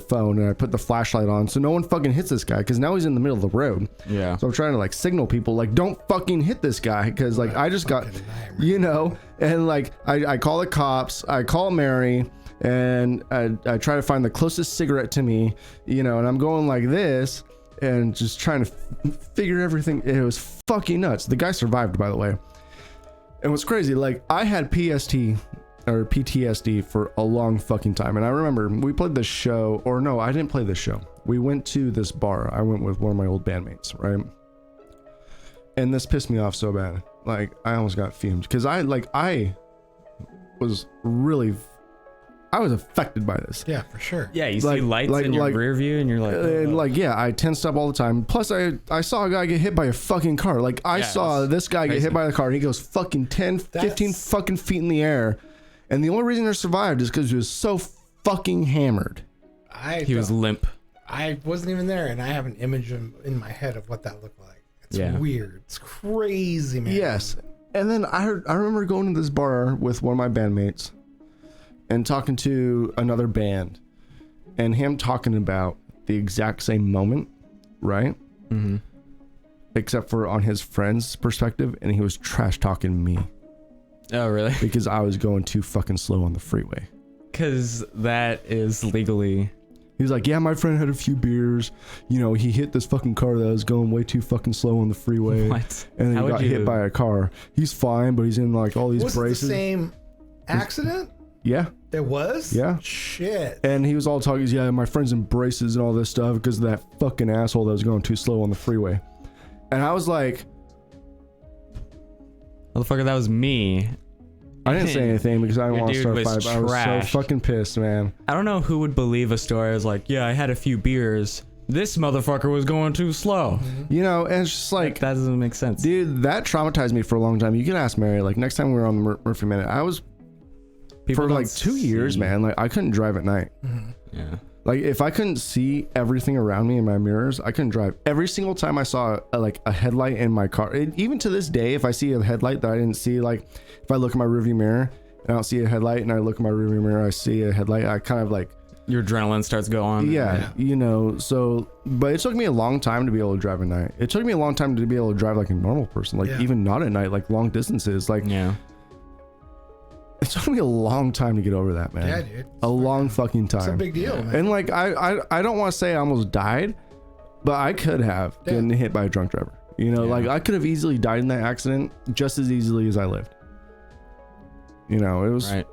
S4: phone and I put the flashlight on so no one fucking hits this guy, because now he's in the middle of the road. Yeah. So I'm trying to like signal people like, don't fucking hit this guy, because like I just got, you know, and like I call the cops, I call Mary, and I try to find the closest cigarette to me, you know, and I'm going like this. and just trying to figure everything. It was fucking nuts. The guy survived, by the way. And what's crazy, like I had PTSD for a long fucking time. And I remember we played this show, or no, I didn't play this show. We went to this bar. I went with one of my old bandmates, right? And this pissed me off so bad. Like I almost got fumed because I was affected by this.
S3: Yeah, for sure.
S1: Yeah, you see lights in your rear view and you're like,
S4: and I tensed up all the time. Plus I saw a guy get hit by a fucking car. Like I saw this guy get hit by the car and he goes fucking 15 fucking feet in the air. And the only reason he survived is because he was so fucking hammered.
S1: He was limp.
S3: I wasn't even there, and I have an image in my head of what that looked like. It's weird. It's crazy, man.
S4: Yes. And then I remember going to this bar with one of my bandmates and talking to another band and him talking about the exact same moment, right?
S1: Mm-hmm.
S4: Except for on his friend's perspective, and he was trash talking me.
S1: Oh, really?
S4: Because I was going too fucking slow on the freeway.
S1: Because that is legally...
S4: He was like, yeah, my friend had a few beers. You know, he hit this fucking car that was going way too fucking slow on the freeway.
S1: What?
S4: And then he got hit by a car. He's fine, but he's in like all these braces.
S3: Was it the same accident?
S4: Yeah.
S3: It was?
S4: Yeah.
S3: Shit.
S4: And he was all talking, yeah, my friend's in braces and all this stuff because of that fucking asshole that was going too slow on the freeway. And I was like...
S1: Motherfucker, that was me.
S4: I didn't say anything because I didn't want to start a fight. I was so fucking pissed, man.
S1: I don't know who would believe a story. I was like, yeah, I had a few beers. This motherfucker was going too slow.
S4: You know, and it's just like...
S1: That doesn't make sense.
S4: Dude, that traumatized me for a long time. You can ask Mary, like next time we were on the Murphy Minute, I was... for like 2 years, man, like I couldn't drive at night.
S3: Mm-hmm.
S1: Yeah.
S4: Like if I couldn't see everything around me in my mirrors, I couldn't drive. Every single time I saw a headlight in my car, even to this day, if I see a headlight that I didn't see, like if I look in my rearview mirror and I don't see a headlight and I look in my rearview mirror, I see a headlight, I kind of like...
S1: Your adrenaline starts going.
S4: Yeah, you know, so... But it took me a long time to be able to drive at night. It took me a long time to be able to drive like a normal person, like even not at night, like long distances, like...
S1: Yeah.
S4: It took me a long time to get over that, man.
S3: Yeah, dude.
S4: A long fucking time.
S3: It's a big deal, man.
S4: And like, I don't want to say I almost died, but I could have been hit by a drunk driver. You know, like I could have easily died in that accident just as easily as I lived. You know, it was...
S1: Right.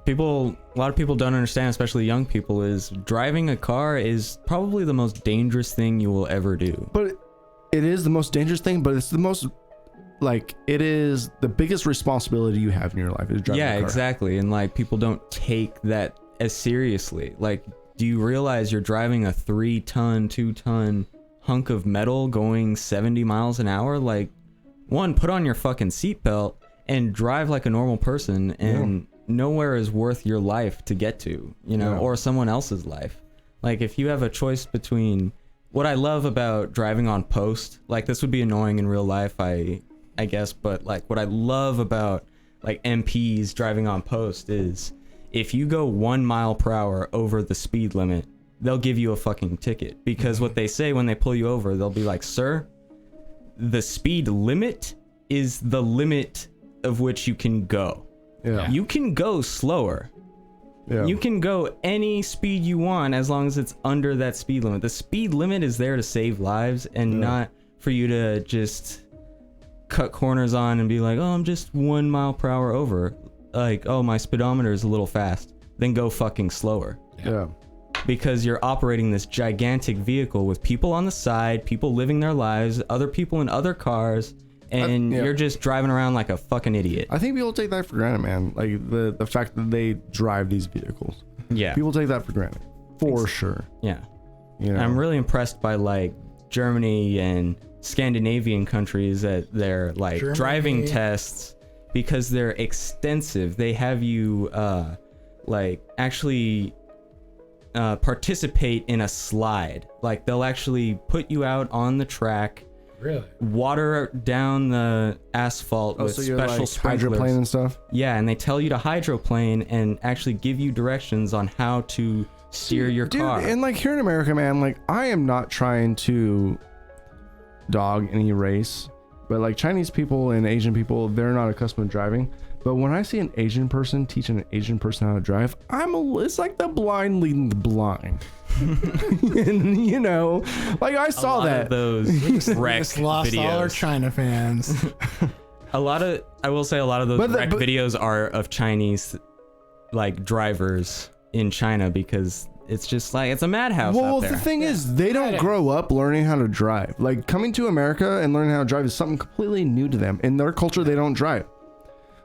S1: A lot of people don't understand, especially young people, is driving a car is probably the most dangerous thing you will ever do.
S4: But it is the most dangerous thing, but it's the most... Like, it is the biggest responsibility you have in your life is driving a car.
S1: Yeah, exactly. And like, people don't take that as seriously. Like, do you realize you're driving a 3-ton, 2-ton hunk of metal going 70 miles an hour? Like, one, put on your fucking seatbelt and drive like a normal person, and nowhere is worth your life to get to, you know, or someone else's life. Like, if you have a choice between... What I love about driving on post, like this would be annoying in real life, I guess, but like what I love about like MPs driving on post is if you go 1 mile per hour over the speed limit, they'll give you a fucking ticket, because what they say when they pull you over, they'll be like, sir, the speed limit is the limit of which you can go.
S4: Yeah.
S1: You can go slower.
S4: Yeah.
S1: You can go any speed you want as long as it's under that speed limit. The speed limit is there to save lives and not for you to just cut corners on and be like, oh, I'm just 1 mile per hour over. Like, oh, my speedometer is a little fast. Then go fucking slower.
S4: Yeah.
S1: Because you're operating this gigantic vehicle with people on the side, people living their lives, other people in other cars, and you're just driving around like a fucking idiot.
S4: I think people take that for granted, man. Like the fact that they drive these vehicles.
S1: Yeah.
S4: People take that for granted. For sure.
S1: Yeah.
S4: You know?
S1: I'm really impressed by like Germany and Scandinavian countries at their like driving tests, because they're extensive. They have you like actually participate in a slide. Like they'll actually put you out on the track,
S3: really
S1: water down the asphalt with
S4: so you're
S1: special
S4: like
S1: sprinklers.
S4: hydroplane and stuff.
S1: Yeah, and they tell you to hydroplane and actually give you directions on how to steer your car.
S4: And like here in America, man, like I am not trying to dog any race, but like Chinese people and Asian people, they're not accustomed to driving. But when I see an Asian person teaching an Asian person how to drive, it's like the blind leading the blind. And you know, like I saw that.
S1: Those wreck
S3: Just lost all our
S1: videos.
S3: China fans.
S1: I will say a lot of those wreck videos are of Chinese like drivers in China because it's just like it's a madhouse out there.
S4: The thing is, they don't grow up learning how to drive. Like coming to America and learning how to drive is something completely new to them. In their culture, they don't drive.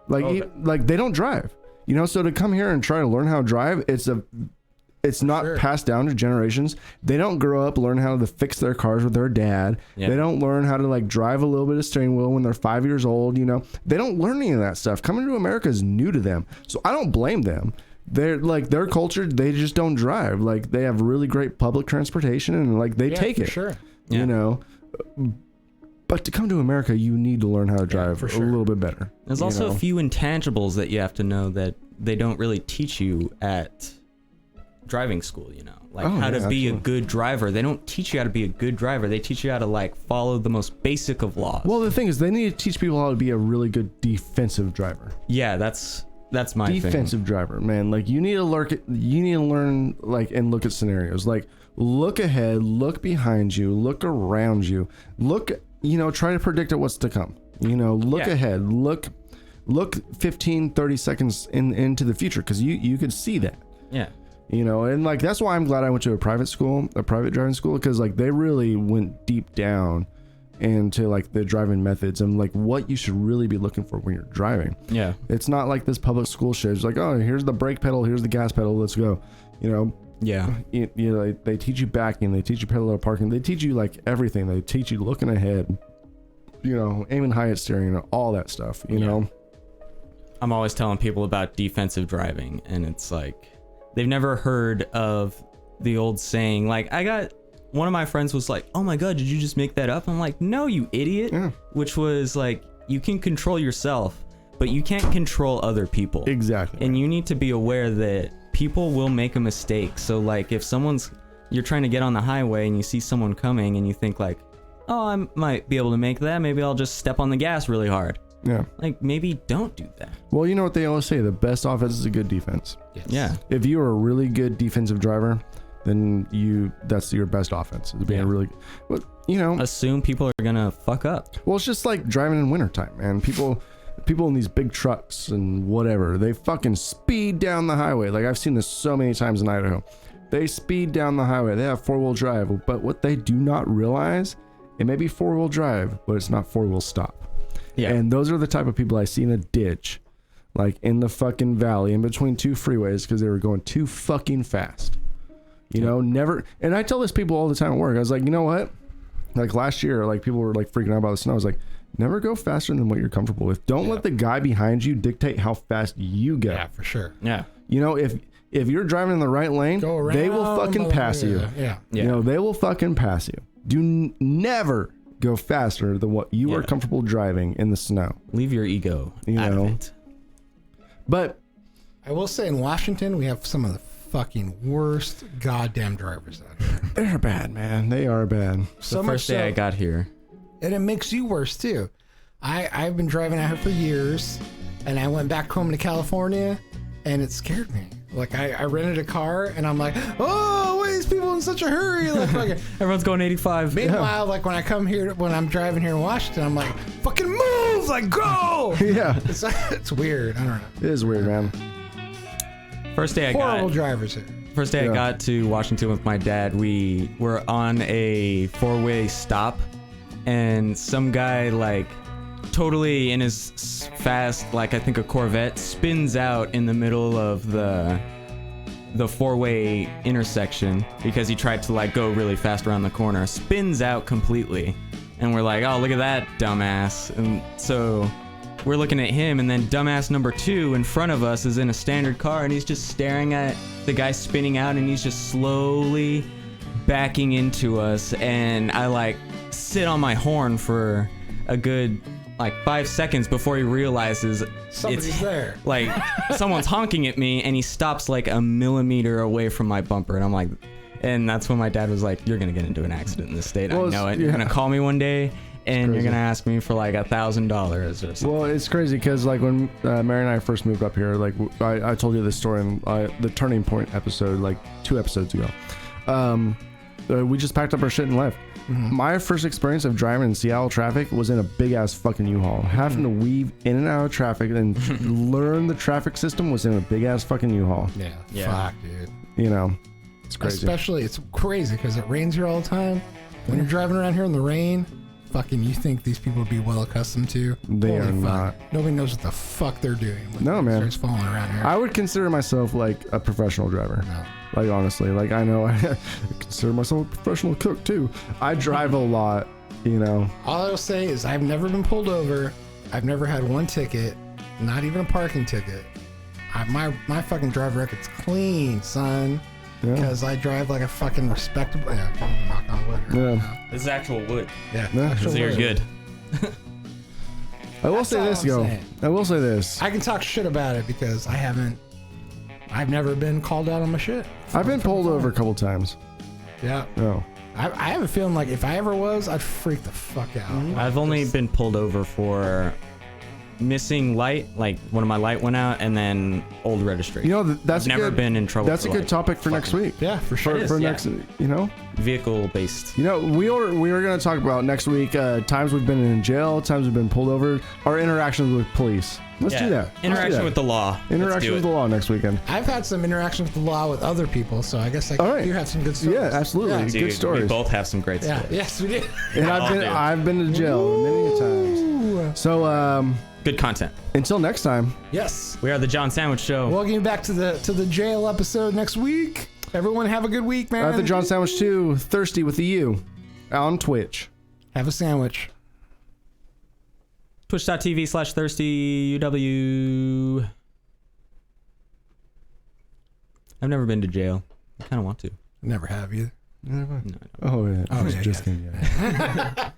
S4: Like they don't drive. You know, so to come here and try to learn how to drive, it's not passed down to generations. They don't grow up learn how to fix their cars with their dad. Yeah. They don't learn how to like drive a little bit of steering wheel when they're 5 years old. You know, they don't learn any of that stuff. Coming to America is new to them. So I don't blame them. They're like their culture. They just don't drive. Like they have really great public transportation and like they take it.
S3: Sure.
S4: You know, but to come to America, you need to learn how to drive a little bit better.
S1: There's also a few intangibles that you have to know that they don't really teach you at driving school, you know, like how to be a good driver. They don't teach you how to be a good driver. They teach you how to like follow the most basic of laws.
S4: Well, the thing is, they need to teach people how to be a really good defensive driver.
S1: Yeah, that's my
S4: defensive driver, man. Like you need to learn like and look at scenarios. Like look ahead, look behind you, look around you, try to predict what's to come. You know, look ahead, look 15, 30 seconds into the future because you could see that.
S1: Yeah.
S4: You know, and like that's why I'm glad I went to a private driving school, because like they really went deep down into like the driving methods and like what you should really be looking for when you're driving. Yeah. It's not like this public school shit. It's like, oh, here's the brake pedal, here's the gas pedal, let's go. You know. Yeah. You know, they teach you backing, they teach you parallel parking, they teach you like everything. They teach you looking ahead, you know, aiming high at steering and all that stuff, you know.
S1: I'm always telling people about defensive driving, and it's like they've never heard of the old saying. Like one of my friends was like, oh my God, did you just make that up? I'm like, no, you idiot. Yeah. Which was like, you can control yourself, but you can't control other people. Exactly. And you need to be aware that people will make a mistake. So like if you're trying to get on the highway and you see someone coming and you think like, oh, I might be able to make that. Maybe I'll just step on the gas really hard. Yeah. Like maybe don't do that.
S4: Well, you know what they always say, the best offense is a good defense.
S1: Yes. Yeah.
S4: If you are a really good defensive driver, then that's your best offense. Is being a really, but you know,
S1: assume people are gonna fuck up.
S4: Well, it's just like driving in wintertime, man. People in these big trucks and whatever, they fucking speed down the highway. Like I've seen this so many times in Idaho. They speed down the highway. They have 4-wheel drive, but what they do not realize, it may be 4-wheel drive, but it's not 4-wheel stop. Yeah. And those are the type of people I see in a ditch, like in the fucking valley in between two freeways because they were going too fucking fast. You know, never. And I tell this people all the time at work. I was like, you know what? Like last year, like people were like freaking out about the snow. I was like, never go faster than what you're comfortable with. Don't let the guy behind you dictate how fast you go.
S3: Yeah, for sure.
S1: Yeah.
S4: You know, if you're driving in the right lane, they will fucking pass you. Yeah. You know, they will fucking pass you. Do never go faster than what you are comfortable driving in the snow.
S1: Leave your ego out of it.
S4: But
S3: I will say in Washington, we have some of the fucking worst goddamn drivers out here.
S4: They're bad, man. They are bad.
S1: So the first day I got here.
S3: And it makes you worse too. I've been driving out here for years, and I went back home to California, and it scared me. Like I rented a car, and I'm like, oh, why are these people in such a hurry? Like
S1: everyone's going 85.
S3: Meanwhile, like when I'm driving here in Washington, I'm like, fucking move, like go.
S4: Yeah,
S3: it's weird. I don't know.
S4: It is weird, man.
S1: First day
S3: horrible drivers here.
S1: First day I got to Washington with my dad, we were on a 4-way stop, and some guy like totally in his fast, like I think a Corvette, spins out in the middle of the 4-way intersection because he tried to like go really fast around the corner, spins out completely, and we're like, oh, look at that dumbass. And so we're looking at him, and then dumbass number 2 in front of us is in a standard car, and he's just staring at the guy spinning out, and he's just slowly backing into us. And I like sit on my horn for a good like 5 seconds before he realizes
S3: somebody's there.
S1: Like someone's honking at me, and he stops like a millimeter away from my bumper, and I'm like, and that's when my dad was like, you're gonna get into an accident in this state. I know it. You're gonna call me one day and you're gonna ask me for like $1,000 or something.
S4: Well, it's crazy because like when Mary and I first moved up here, like I told you this story in the Turning Point episode like 2 episodes ago. We just packed up our shit and left. My first experience of driving in Seattle traffic was in a big ass fucking U-Haul. Having to weave in and out of traffic and learn the traffic system was in a big ass fucking U-Haul.
S3: Yeah. Fuck, dude.
S4: You know, it's crazy.
S3: Especially, it's crazy because it rains here all the time. When you're driving around here in the rain, fucking, you think these people would be well accustomed to?
S4: They are not.
S3: Nobody knows what the fuck they're doing.
S4: No, man.
S3: It's falling around here.
S4: I would consider myself like a professional driver.
S3: No.
S4: Like, honestly, like, I know I consider myself a professional cook too. I drive a lot, you know.
S3: All I'll say is I've never been pulled over. I've never had one ticket, not even a parking ticket. My fucking driver record's clean, son. Because I drive like a fucking respectable. Yeah, knock on wood.
S4: Yeah.
S1: This is actual wood.
S3: Yeah.
S1: So you're good.
S4: I will say this, I will say this.
S3: I can talk shit about it because I've never been called out on my shit.
S4: I've been pulled over a couple times.
S3: Yeah.
S4: No.
S3: I have a feeling like if I ever was, I'd freak the fuck out.
S1: I've only been pulled over for missing light, like one of my light went out, and then old registry.
S4: You know, that's
S1: I've never been in trouble.
S4: That's a good topic for next week.
S3: Yeah, for sure.
S4: For next, you know,
S1: vehicle based.
S4: You know, we are going to talk about next week times we've been in jail, times we've been pulled over, our interactions with police. Let's do that.
S1: Interaction with the law.
S4: Interaction with the law next weekend.
S3: I've had some interaction with the law with other people, so I guess I do have some good stories.
S4: Yeah, absolutely.
S3: Yeah.
S4: Good stories.
S1: We both have some great stories.
S3: Yes, we do.
S4: And I've been to jail many a times. So
S1: good content.
S4: Until next time.
S3: Yes.
S1: We are the John Sandwich Show.
S3: Welcome you back to the jail episode next week. Everyone have a good week, man.
S4: The John Sandwich 2, Thirsty with the U, on Twitch.
S3: Have a sandwich.
S1: Twitch.tv/ThirstyUW. I've never been to jail. I kind of want to.
S3: Never have you.
S4: Never. Oh, yeah.
S3: Oh, yeah,
S4: just kidding. Yeah.